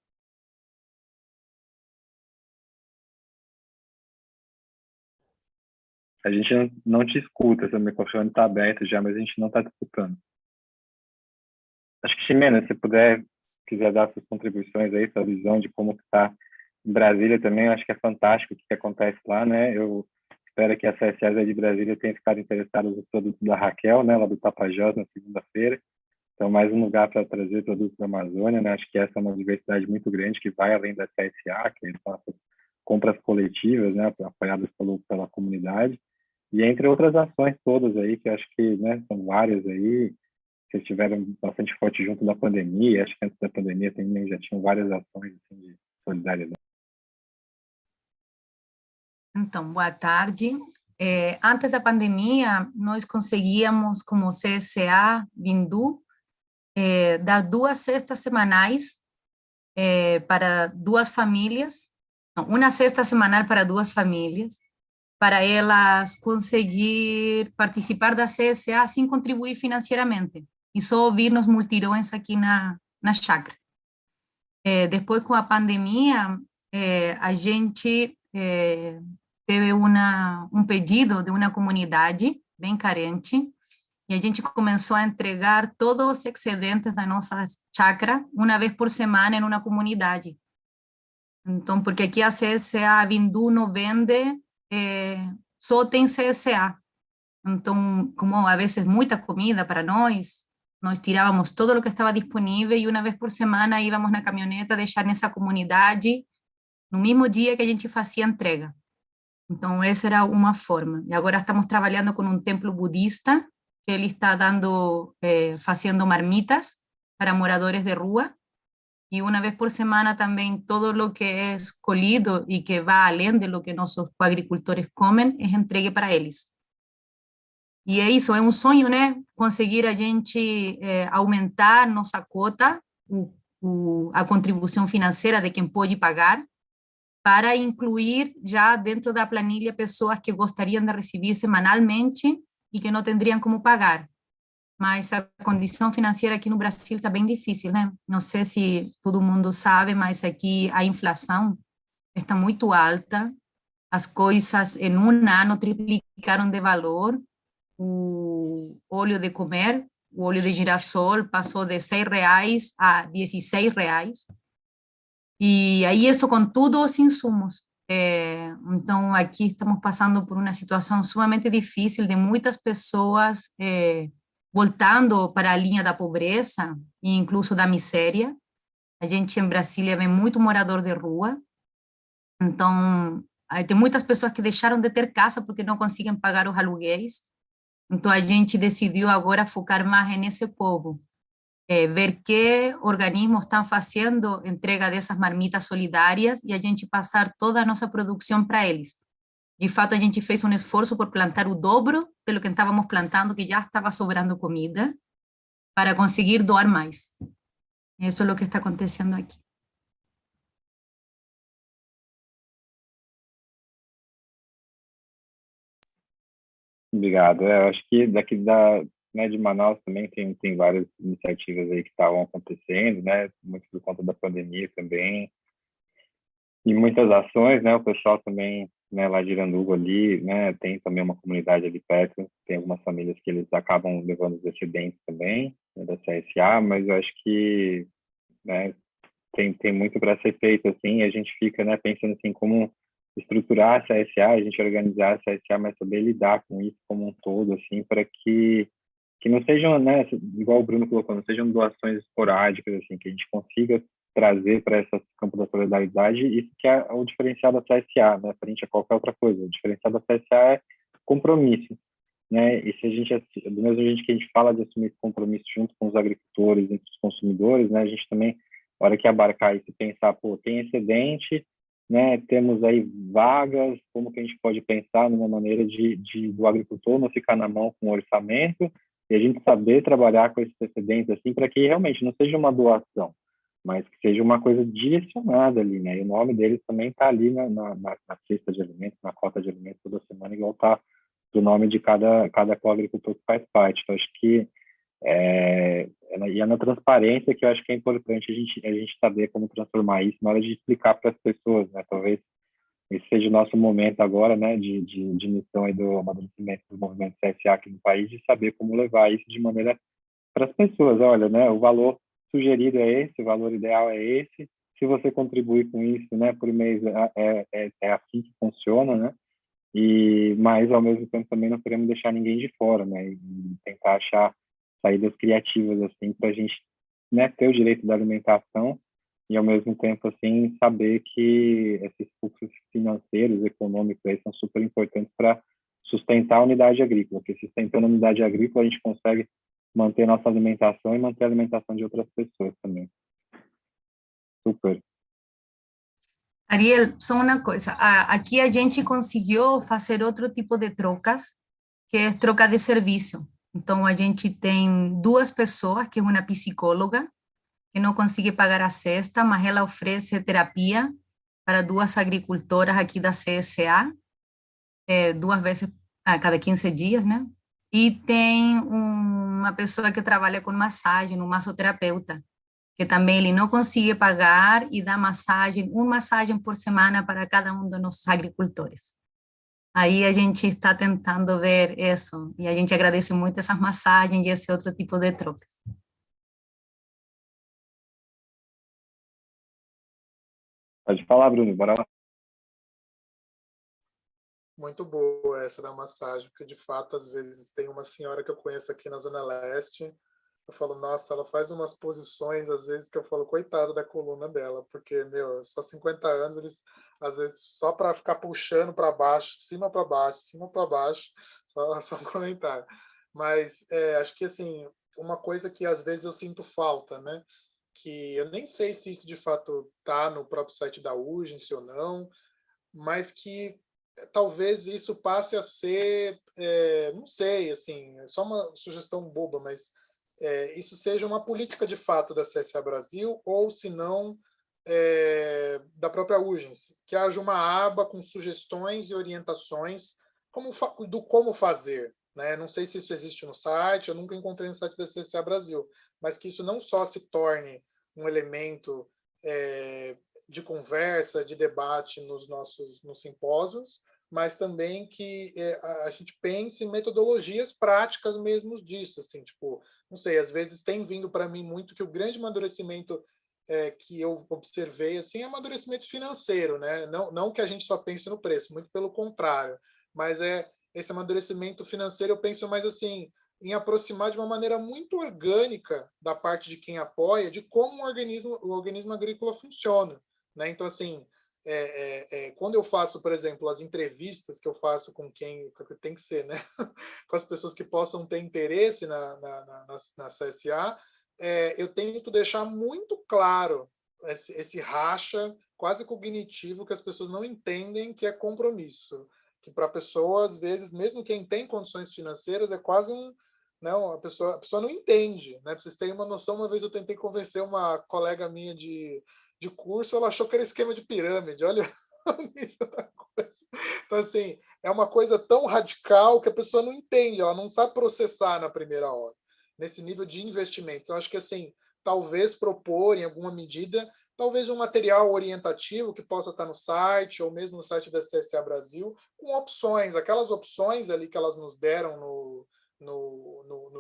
A gente não te escuta, seu microfone está aberto já, mas a gente não está te escutando. Acho que, Ximena, se quiser dar suas contribuições aí, sua visão de como está em Brasília também, eu acho que é fantástico o que acontece lá, né? Eu espero que a CSA de Brasília tenha ficado interessada nos produtos da Raquel, né, lá do Tapajós, na segunda-feira. Então, mais um lugar para trazer produtos da Amazônia, né? Acho que essa é uma diversidade muito grande que vai além da CSA, que são essas compras coletivas, né, apoiadas pela comunidade. E entre outras ações todas aí, que acho que, né, são várias aí, que estiveram bastante forte junto da pandemia, acho que antes da pandemia também já tinham várias ações assim, de solidariedade. Então, boa tarde. Antes da pandemia, nós conseguíamos, como CSA, Vindu, dar 2 cestas semanais para 2 famílias, não, 1 cesta semanal para 2 famílias, para elas conseguir participar da CSA sem contribuir financeiramente, e só ouvir nos multirões aqui na chácara. Depois, com a pandemia, a gente teve um pedido de uma comunidade bem carente, e a gente começou a entregar todos os excedentes da nossa chácara uma vez por semana em uma comunidade. Então, porque aqui a CSA Vindu não vende, só tem CSA. Então, como a vezes muita comida para nós tirávamos todo o que estava disponível e uma vez por semana íamos na caminhoneta deixar nessa comunidade no mesmo dia que a gente fazia a entrega. Então, essa era uma forma. E agora estamos trabalhando com um templo budista, que ele está fazendo marmitas para moradores de rua, e uma vez por semana também todo o que é colhido e que vai além de lo que nossos agricultores comem é entregue para eles. E é isso, é um sonho, né? Conseguir a gente aumentar nossa cota, a contribuição financeira de quem pode pagar, para incluir já dentro da planilha pessoas que gostariam de receber semanalmente e que não teriam como pagar. Mas a condição financeira aqui no Brasil está bem difícil, né? Não sei se todo mundo sabe, mas aqui a inflação está muito alta, as coisas em um ano triplicaram de valor, o óleo de comer, o óleo de girassol passou de R$6 a R$16. E aí isso com todos os insumos. Então, aqui estamos passando por uma situação sumamente difícil de muitas pessoas voltando para a linha da pobreza e incluso da miséria. A gente em Brasília vê muito morador de rua. Então, tem muitas pessoas que deixaram de ter casa porque não conseguem pagar os aluguéis. Então, a gente decidiu agora focar mais nesse povo. Ver que organismos estão fazendo entrega dessas marmitas solidárias e a gente passar toda a nossa produção para eles. De fato, a gente fez um esforço por plantar o dobro do que estávamos plantando, que já estava sobrando comida, para conseguir doar mais. Isso é o que está acontecendo aqui. Obrigado. Eu acho que daqui né, de Manaus também tem várias iniciativas aí que estavam acontecendo, né, muito por conta da pandemia também, e muitas ações, né, o pessoal também, né, lá de Iranduba ali, né, tem também uma comunidade ali perto, tem algumas famílias que eles acabam levando os excedentes também, né, da CSA, mas eu acho que, né, tem muito para ser feito, assim, e a gente fica, né, pensando assim, como estruturar a CSA, a gente organizar a CSA, mas saber lidar com isso como um todo, assim, para que não sejam, né, igual o Bruno colocou, não sejam doações esporádicas, assim, que a gente consiga trazer para esse campo da solidariedade, isso que é o diferencial da CSA, né, frente a qualquer outra coisa. O diferencial da CSA é compromisso, né, e se a gente, do mesmo jeito que a gente fala de assumir esse compromisso junto com os agricultores, entre os consumidores, né, a gente também, na hora que abarcar isso, pensar, pô, tem excedente, né, temos aí vagas, como que a gente pode pensar numa maneira do agricultor não ficar na mão com o orçamento, e a gente saber trabalhar com esses excedentes, assim, para que realmente não seja uma doação, mas que seja uma coisa direcionada ali, né? E o nome deles também está ali na cesta de alimentos, na cota de alimentos toda semana, igual está do nome de cada coagricultor que faz parte. Então, acho que e é na transparência que eu acho que é importante a gente saber como transformar isso na hora de explicar para as pessoas, né? Talvez esse seja o nosso momento agora, né, de missão e do amadurecimento do movimento CSA aqui no país, de saber como levar isso de maneira para as pessoas. Olha, né, o valor sugerido é esse, o valor ideal é esse. Se você contribuir com isso, né, por mês, é assim que funciona, né? Mas ao mesmo tempo também não queremos deixar ninguém de fora, né? E tentar achar saídas criativas assim para a gente, né, ter o direito da alimentação e ao mesmo tempo assim saber que esses fluxos financeiros, econômicos aí são super importantes para sustentar a unidade agrícola, porque sustentando a unidade agrícola a gente consegue manter nossa alimentação e manter a alimentação de outras pessoas também. Super. Ariel, só uma coisa, aqui a gente conseguiu fazer outro tipo de trocas, que é troca de serviço. Então, a gente tem duas pessoas, que é uma psicóloga, que não consegue pagar a cesta, mas ela oferece terapia para duas agricultoras aqui da CSA, 2 vezes a cada 15 dias, né? E tem uma pessoa que trabalha com massagem, um massoterapeuta, que também ele não consegue pagar e dá massagem, uma massagem por semana para cada um dos nossos agricultores. Aí a gente está tentando ver isso, e a gente agradece muito essas massagens e esse outro tipo de trocas. Pode falar, Bruno, bora lá. Muito boa essa da massagem, porque de fato, às vezes, tem uma senhora que eu conheço aqui na Zona Leste, eu falo, nossa, ela faz umas posições, às vezes, que eu falo, coitado da coluna dela, porque, meu, só 50 anos, eles, às vezes, só para ficar puxando para baixo, cima para baixo, só um comentário. Mas acho que, assim, uma coisa que, às vezes, eu sinto falta, né, que eu nem sei se isso, de fato, está no próprio site da Urgence ou não, mas que talvez isso passe a ser, não sei, assim, é só uma sugestão boba, mas isso seja uma política de fato da CSA Brasil, ou se não, da própria Urgence, que haja uma aba com sugestões e orientações do como fazer. Né? Não sei se isso existe no site, eu nunca encontrei no site da CSA Brasil, mas que isso não só se torne um elemento de conversa, de debate nos simpósios, mas também que a gente pense em metodologias práticas mesmo disso, assim, tipo, não sei, às vezes tem vindo para mim muito que o grande amadurecimento que eu observei assim, é amadurecimento financeiro, né? Não que a gente só pense no preço, muito pelo contrário, mas esse amadurecimento financeiro, eu penso mais assim, em aproximar de uma maneira muito orgânica da parte de quem apoia, de como o organismo agrícola funciona, né? Então, assim, quando eu faço, por exemplo, as entrevistas que eu faço com quem tem que ser, né? Com as pessoas que possam ter interesse na CSA, eu tento deixar muito claro esse racha quase cognitivo que as pessoas não entendem que é compromisso, que para a pessoa, às vezes, mesmo quem tem condições financeiras, é quase não, a pessoa não entende, né? Para vocês terem uma noção, uma vez eu tentei convencer uma colega minha de curso, ela achou que era esquema de pirâmide, olha o nível da coisa. Então, assim, é uma coisa tão radical que a pessoa não entende, ela não sabe processar na primeira hora, nesse nível de investimento. Então, acho que, assim, talvez propor, em alguma medida, talvez um material orientativo que possa estar no site, ou mesmo no site da CSA Brasil, com opções, aquelas opções ali que elas nos deram no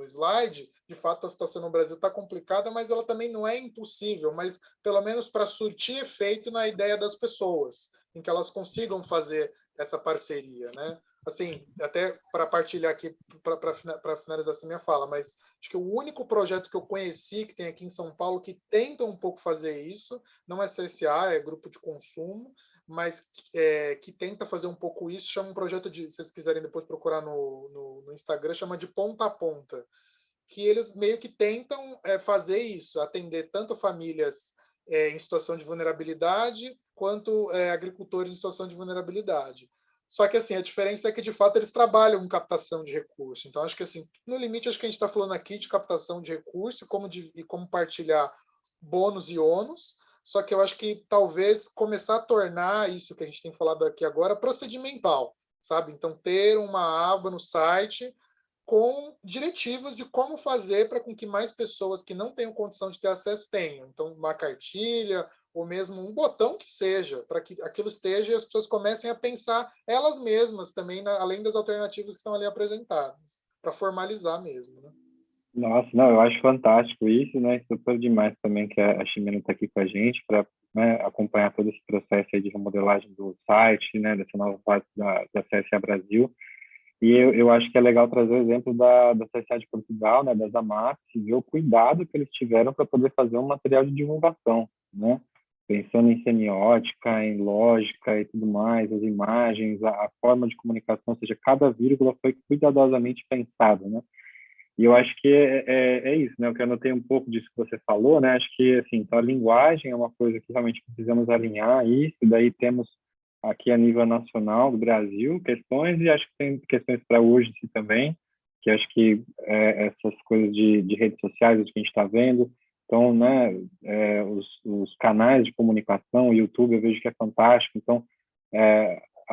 slide. De fato, a situação no Brasil está complicada, mas ela também não é impossível, mas pelo menos para surtir efeito na ideia das pessoas, em que elas consigam fazer essa parceria, né? Assim, até para partilhar aqui, para finalizar essa minha fala, mas acho que o único projeto que eu conheci, que tem aqui em São Paulo, que tenta um pouco fazer isso, não é CSA, é grupo de consumo, mas que tenta fazer um pouco isso, chama um projeto de, se vocês quiserem depois procurar no Instagram, chama de Ponta a Ponta, que eles meio que tentam fazer isso, atender tanto famílias em situação de vulnerabilidade, quanto agricultores em situação de vulnerabilidade. Só que, assim, a diferença é que, de fato, eles trabalham com captação de recursos. Então, acho que, assim, no limite, acho que a gente está falando aqui de captação de recursos e como partilhar bônus e ônus. Só que eu acho que talvez começar a tornar isso que a gente tem falado aqui agora procedimental, sabe? Então, ter uma aba no site com diretivas de como fazer para com que mais pessoas que não tenham condição de ter acesso tenham. Então, uma cartilha, ou mesmo um botão que seja, para que aquilo esteja e as pessoas comecem a pensar elas mesmas também, além das alternativas que estão ali apresentadas, para formalizar mesmo, né? Nossa, não, eu acho fantástico isso, né? Super demais também que a Ximena está aqui com a gente para, né, acompanhar todo esse processo aí de remodelagem do site, né, dessa nova fase da CSA Brasil. E eu acho que é legal trazer o exemplo da CSA de Portugal, né, das AMAPs, e ver o cuidado que eles tiveram para poder fazer um material de divulgação, né? Pensando em semiótica, em lógica e tudo mais, as imagens, a forma de comunicação, ou seja, cada vírgula foi cuidadosamente pensada, né? E eu acho que é isso, né? Eu que anotei um pouco disso que você falou, né? Acho que, assim, então a linguagem é uma coisa que realmente precisamos alinhar isso, daí temos aqui a nível nacional do Brasil questões, e acho que tem questões para hoje também, que acho que essas coisas de redes sociais, o que a gente está vendo, então, né, os canais de comunicação, o YouTube, eu vejo que é fantástico, então,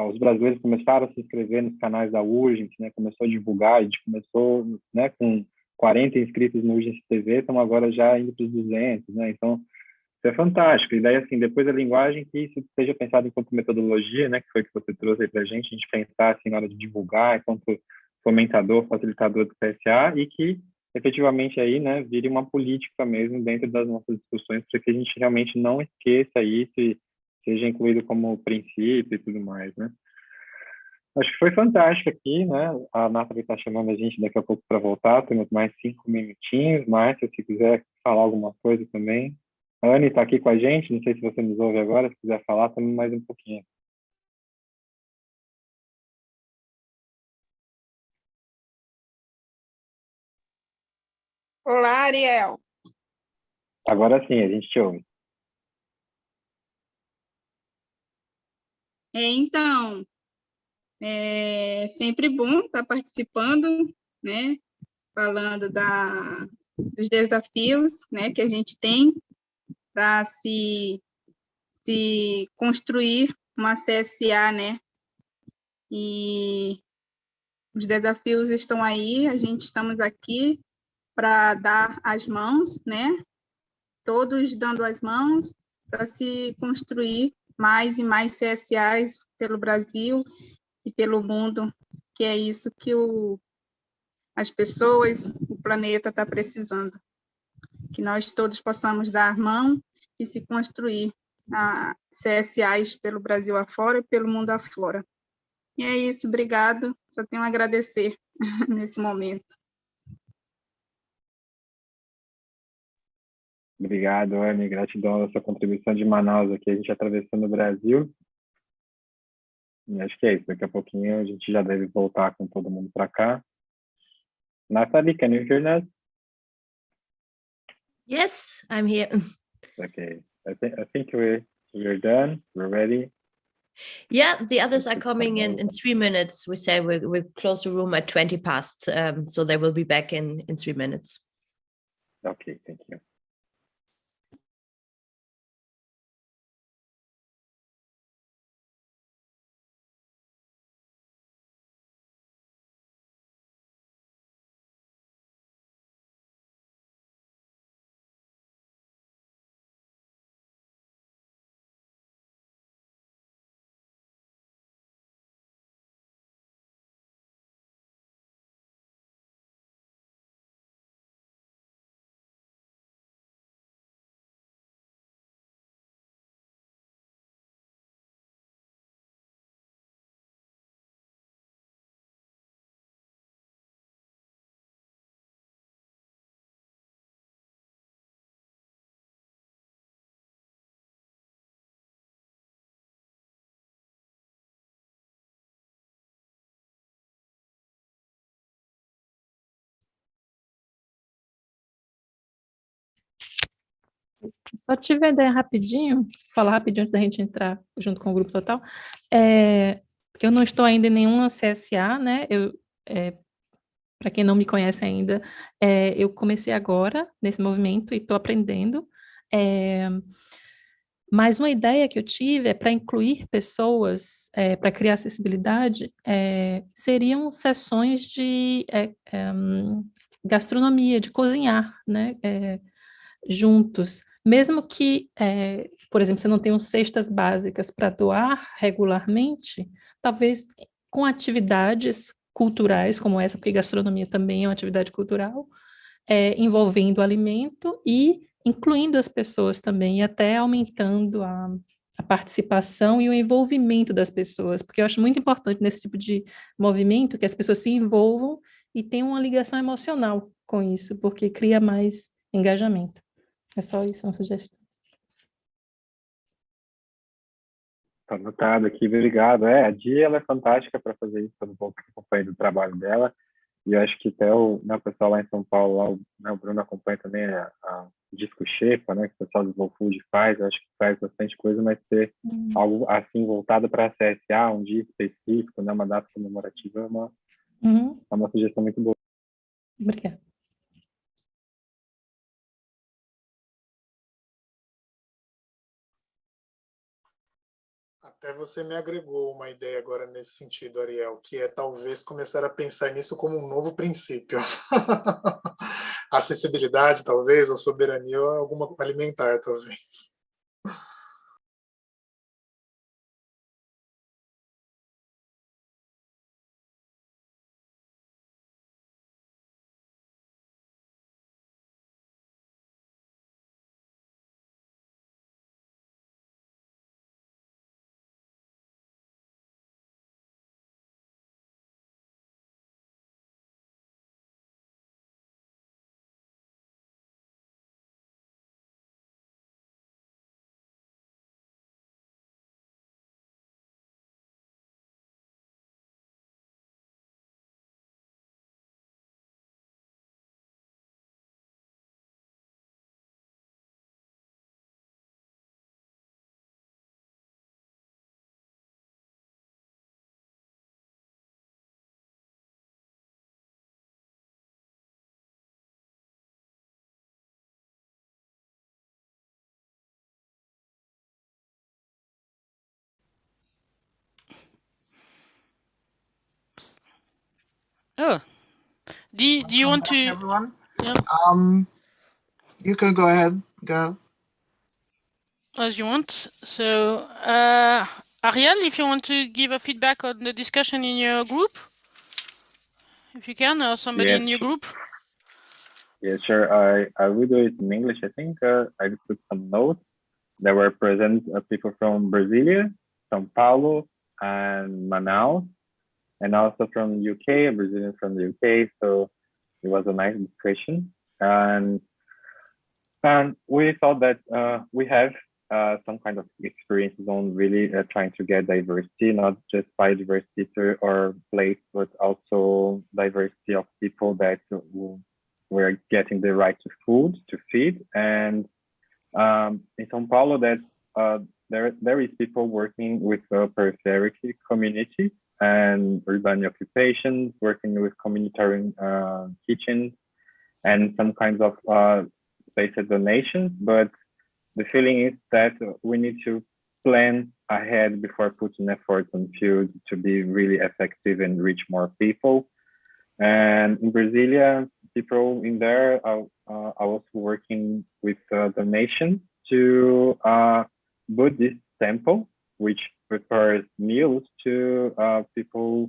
os brasileiros começaram a se inscrever nos canais da Urgent, né, começou a divulgar, a gente começou, né, com 40 inscritos no Urgent TV, estamos agora já indo para os 200, né, então, isso é fantástico. E daí, assim, depois a linguagem que isso seja pensado enquanto metodologia, né, que foi que você trouxe aí para a gente pensar, assim, na hora de divulgar, enquanto fomentador, facilitador do CSA, e que, efetivamente, aí, né, vire uma política mesmo dentro das nossas discussões, para que a gente realmente não esqueça isso e seja incluído como princípio e tudo mais, né. Acho que foi fantástico aqui, né? A Nathalie está chamando a gente daqui a pouco para voltar, temos mais 5 minutinhos, mas se você quiser falar alguma coisa também. A Anne está aqui com a gente, não sei se você nos ouve agora, se quiser falar também mais um pouquinho. Olá, Ariel. Agora sim, a gente te ouve. Então, é sempre bom estar participando, né? Falando dos desafios, né, que a gente tem para se construir uma CSA, né? E os desafios estão aí, estamos aqui para dar as mãos, né? Todos dando as mãos para se construir mais e mais CSAs pelo Brasil e pelo mundo, que é isso que as pessoas, o planeta está precisando. Que nós todos possamos dar mão e se construir CSAs pelo Brasil afora e pelo mundo afora. E é isso, obrigado. Só tenho a agradecer nesse momento. Obrigado, Anne. Gratidão pela sua contribuição de Manaus aqui, a gente atravessando o Brasil. E acho que é isso. Daqui a pouquinho a gente já deve voltar com todo mundo para cá. Nathalie, can you hear us? Yes, I'm here. Okay. I think we're done. We're ready. Yeah, the others are coming in 3 minutes. We say we'll close the room at 20 past, so they will be back in 3 minutes. Okay, thank you. Só tive a ideia rapidinho, falar rapidinho antes da gente entrar junto com o grupo total, porque eu não estou ainda em nenhuma CSA, né? Para quem não me conhece ainda, eu comecei agora nesse movimento e estou aprendendo. Mas uma ideia que eu tive para incluir pessoas, para criar acessibilidade, seriam sessões de gastronomia, de cozinhar, né? Juntos. Mesmo que, por exemplo, você não tenha cestas básicas para doar regularmente, talvez com atividades culturais como essa, porque gastronomia também é uma atividade cultural, envolvendo o alimento e incluindo as pessoas também, e até aumentando a participação e o envolvimento das pessoas, porque eu acho muito importante nesse tipo de movimento que as pessoas se envolvam e tenham uma ligação emocional com isso, porque cria mais engajamento. É só isso, uma sugestão. Tá anotado aqui, obrigado. A Dia ela é fantástica para fazer isso, eu não acompanho do trabalho dela, e eu acho que até o pessoal lá em São Paulo, lá, o Bruno acompanha também a Disco Xepa, né, que o pessoal do Slow Food faz, eu acho que faz bastante coisa, mas ter algo assim voltado para a CSA, um dia específico, né, uma data comemorativa, é uma sugestão muito boa. Obrigada. Até você me agregou uma ideia agora nesse sentido, Ariel, que é talvez começar a pensar nisso como um novo princípio. Acessibilidade, talvez, ou soberania, ou alguma alimentar, talvez. Oh, do you want to? Everyone? Yeah. You can go ahead. Go. As you want. So, Ariel, if you want to give a feedback on the discussion in your group, if you can, or somebody in your group. Yeah, sure. I will do it in English. I think I put some notes. there were present people from Brasilia, São Paulo, and Manaus, and also from UK, a Brazilian from the UK. So it was a nice discussion, and we thought that we have some kind of experiences on really trying to get diversity, not just biodiversity or place, but also diversity of people that were getting the right to food, to feed. And in São Paulo, that there is people working with peripheric communities and urban occupations, working with communitarian kitchens and some kinds of space donations. But the feeling is that we need to plan ahead before putting efforts on field to be really effective and reach more people. And in Brasilia, people in there are also working with donations to Buddhist temple, which prepares meals to people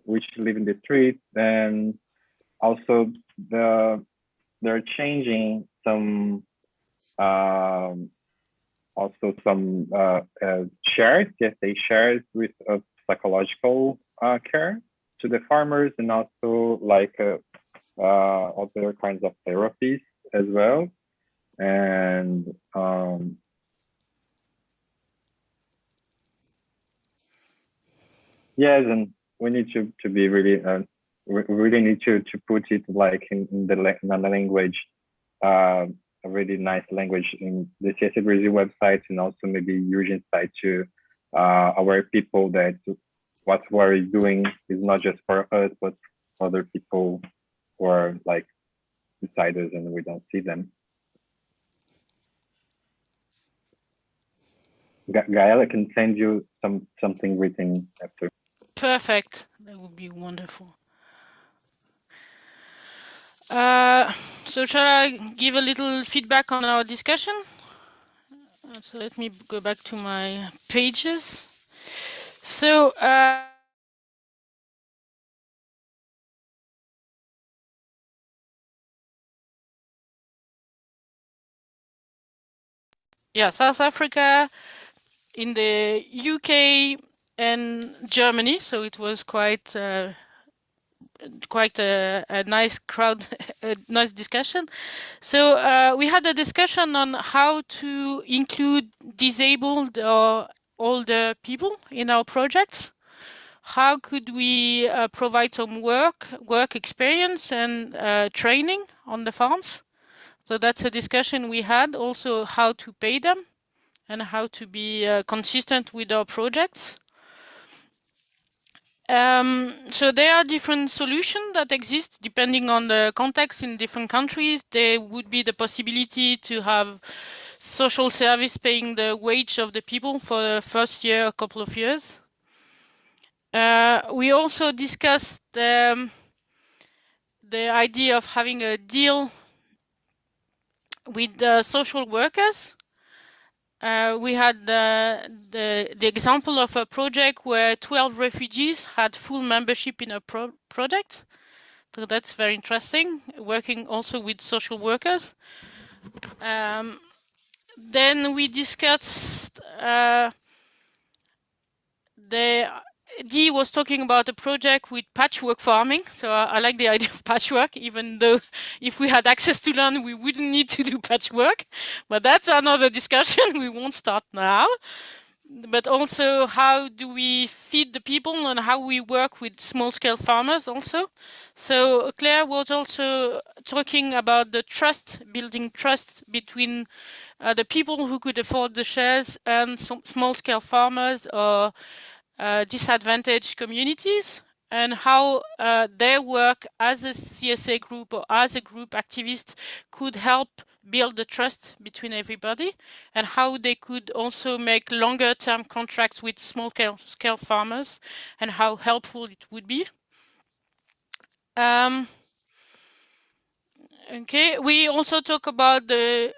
which live in the streets. And also they're changing some shares, CSA shares with psychological care to the farmers, and also like other kinds of therapies as well. And yes, and we need to be really, we really need to put it like in the language, a really nice language in the CSA Brazil website, and also maybe Eugene site to aware people that what we're doing is not just for us, but other people who are like beside us and we don't see them. Gael, I can send you something written after. Perfect. That would be wonderful. So shall I give a little feedback on our discussion? So let me go back to my pages. So yeah, South Africa, in the UK and Germany. So it was quite a nice crowd, a nice discussion. So we had a discussion on how to include disabled or older people in our projects. How could we provide some work experience and training on the farms? So that's a discussion we had. Also, how to pay them and how to be consistent with our projects. So there are different solutions that exist depending on the context in different countries. There would be the possibility to have social service paying the wage of the people for the first year, a couple of years. We also discussed the idea of having a deal with the social workers. We had the example of a project where 12 refugees had full membership in a project. So that's very interesting, working also with social workers. Then we discussed Dee was talking about a project with patchwork farming. So I like the idea of patchwork, even though if we had access to land, we wouldn't need to do patchwork. But that's another discussion we won't start now. But also, how do we feed the people and how we work with small-scale farmers also. So Claire was also talking about the trust, building trust between the people who could afford the shares and some small-scale farmers or disadvantaged communities, and how their work as a CSA group or as a group activist could help build the trust between everybody, and how they could also make longer term contracts with small scale farmers, and how helpful it would be. Okay, we also talk about the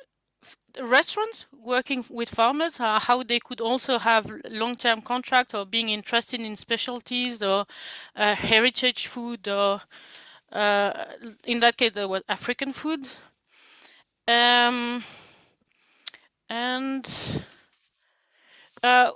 restaurants working with farmers, how they could also have long-term contracts or being interested in specialties or heritage food, or in that case there was African food. And yeah,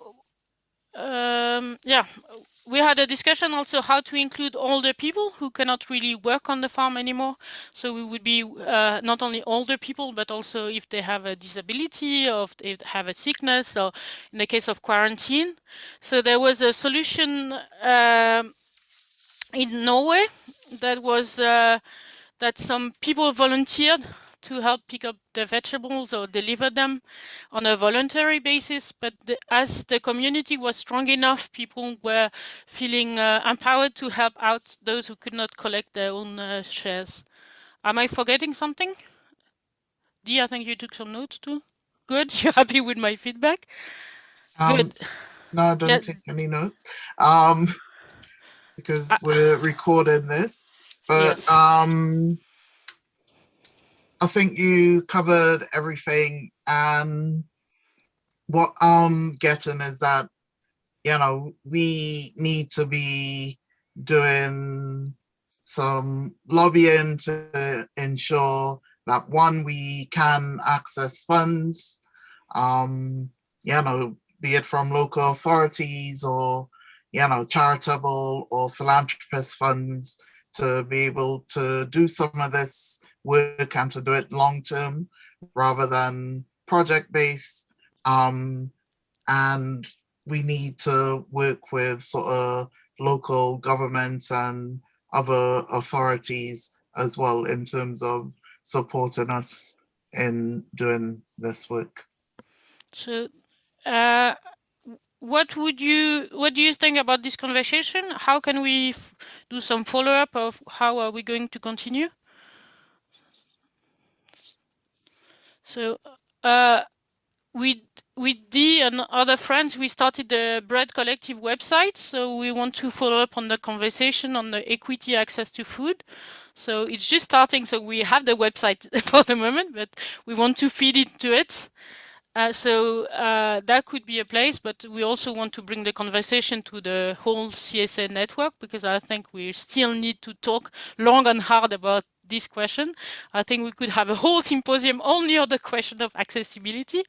we had a discussion also how to include older people who cannot really work on the farm anymore. So we would be not only older people, but also if they have a disability or if they have a sickness, or in the case of quarantine. So there was a solution in Norway that was that some people volunteered to help pick up the vegetables or deliver them on a voluntary basis. But as the community was strong enough, people were feeling empowered to help out those who could not collect their own shares. Am I forgetting something? Dee, I think you took some notes too. Good, you're happy with my feedback? Good. No, I don't take any notes because we're recording this. But yes. I think you covered everything, and what I'm getting is that, you know, we need to be doing some lobbying to ensure that, one, we can access funds, you know, be it from local authorities or, you know, charitable or philanthropist funds, to be able to do some of this work and to do it long term rather than project based. And we need to work with sort of local governments and other authorities as well in terms of supporting us in doing this work. So what do you think about this conversation? How can we do some follow-up of how are we going to continue? So with Dee and other friends, we started the Bread Collective website. So we want to follow up on the conversation on the equity access to food. So it's just starting. So we have the website for the moment, but we want to feed into it. So that could be a place, but we also want to bring the conversation to the whole CSA network, because I think we still need to talk long and hard about this question. I think we could have a whole symposium only on the question of accessibility,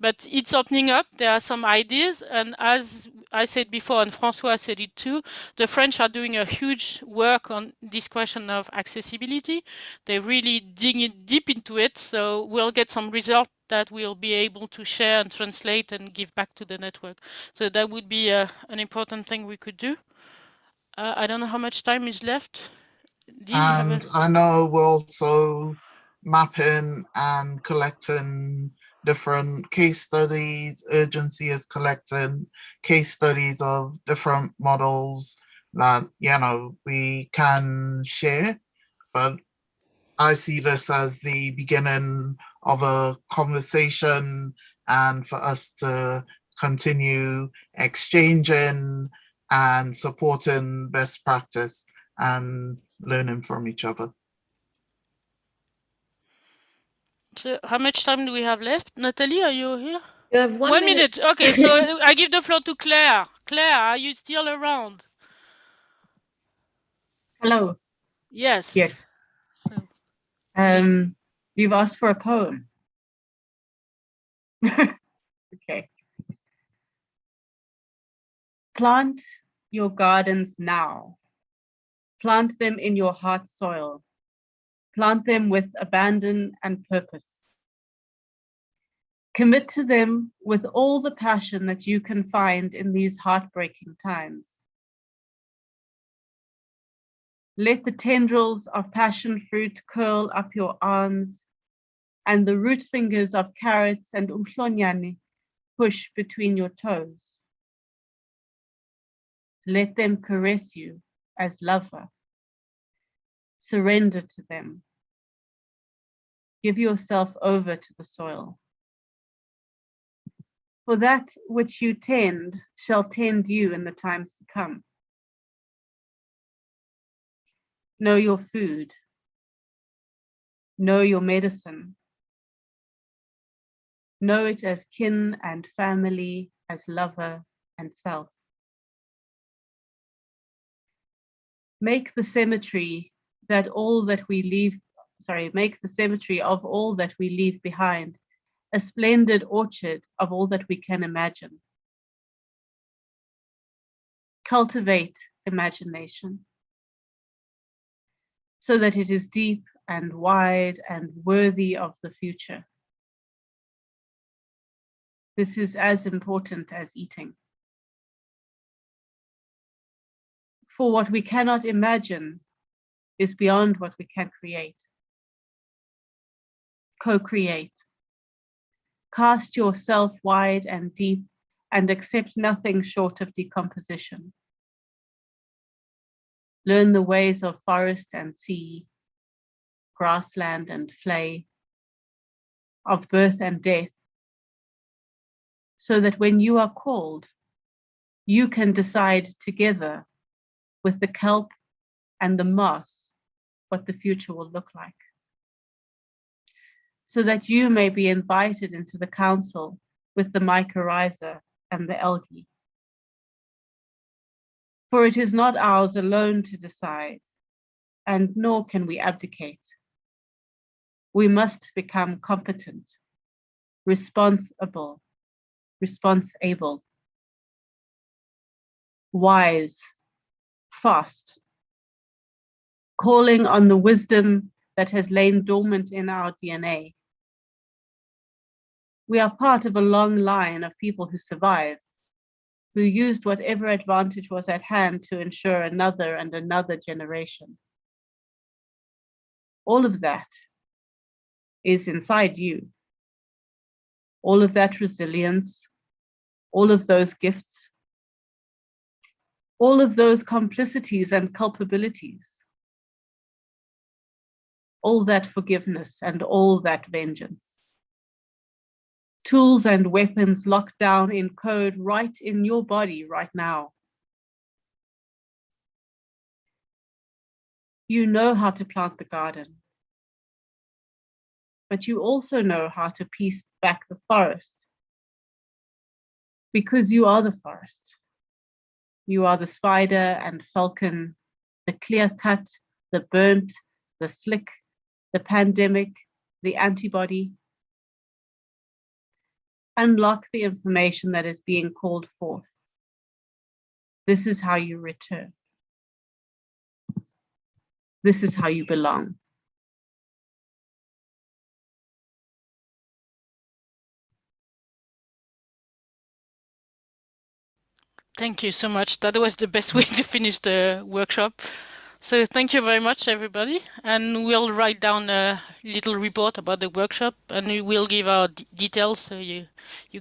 but it's opening up. There are some ideas, and as I said before, and François said it too, the French are doing a huge work on this question of accessibility. They really dig deep into it, so we'll get some results that we'll be able to share and translate and give back to the network. So that would be an important thing we could do. I don't know how much time is left. And I know we're also mapping and collecting different case studies. Urgency is collecting case studies of different models that, you know, we can share. But I see this as the beginning of a conversation, and for us to continue exchanging and supporting best practice and learning from each other. So how much time do we have left? Natalie, are you here? You have 1 minute. Okay, so I give the floor to Claire. Claire, are you still around? Hello. Yes. Yes. So, you've asked for a poem. Okay. Plant your gardens now. Plant them in your heart soil. Plant them with abandon and purpose. Commit to them with all the passion that you can find in these heartbreaking times. Let the tendrils of passion fruit curl up your arms, and the root fingers of carrots and umhlonyane push between your toes. Let them caress you as lover. Surrender to them. Give yourself over to the soil. For that which you tend shall tend you in the times to come. Know your food. Know your medicine. Know it as kin and family, as lover and self. Make the cemetery that all that we leave, make the cemetery of all that we leave behind, a splendid orchard of all that we can imagine. cultivate imagination so that it is deep and wide and worthy of the future. This is as important as eating. For what we cannot imagine is beyond what we can create. Co-create. Cast yourself wide and deep and accept nothing short of decomposition. Learn the ways of forest and sea, grassland and flay, of birth and death, so that when you are called, you can decide together with the kelp and the moss what the future will look like. So that you may be invited into the council with the mycorrhiza and the algae. For it is not ours alone to decide, and nor can we abdicate. We must become competent, responsible, wise, fast, calling on the wisdom that has lain dormant in our DNA. We are part of a long line of people who survived, who used whatever advantage was at hand to ensure another and another generation. All of that is inside you. All of that resilience, all of those gifts, all of those complicities and culpabilities, all that forgiveness and all that vengeance. Tools and weapons locked down in code right in your body right now. You know how to plant the garden, but you also know how to piece back the forest, because you are the forest. You are the spider and falcon, the clear cut, the burnt, the slick, the pandemic, the antibody. Unlock the information that is being called forth. This is how you return. This is how you belong. Thank you so much. That was the best way to finish the workshop. So thank you very much, everybody. And we'll write down a little report about the workshop, and we will give our details so you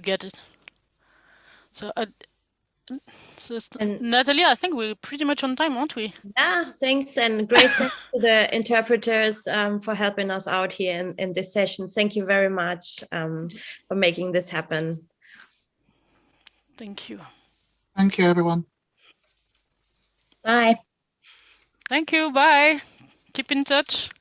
get it. So, Natalie, I think we're pretty much on time, aren't we? Yeah, thanks, and great thanks to the interpreters for helping us out here in this session. Thank you very much for making this happen. Thank you. Thank you, everyone. Bye. Thank you. Bye. Keep in touch.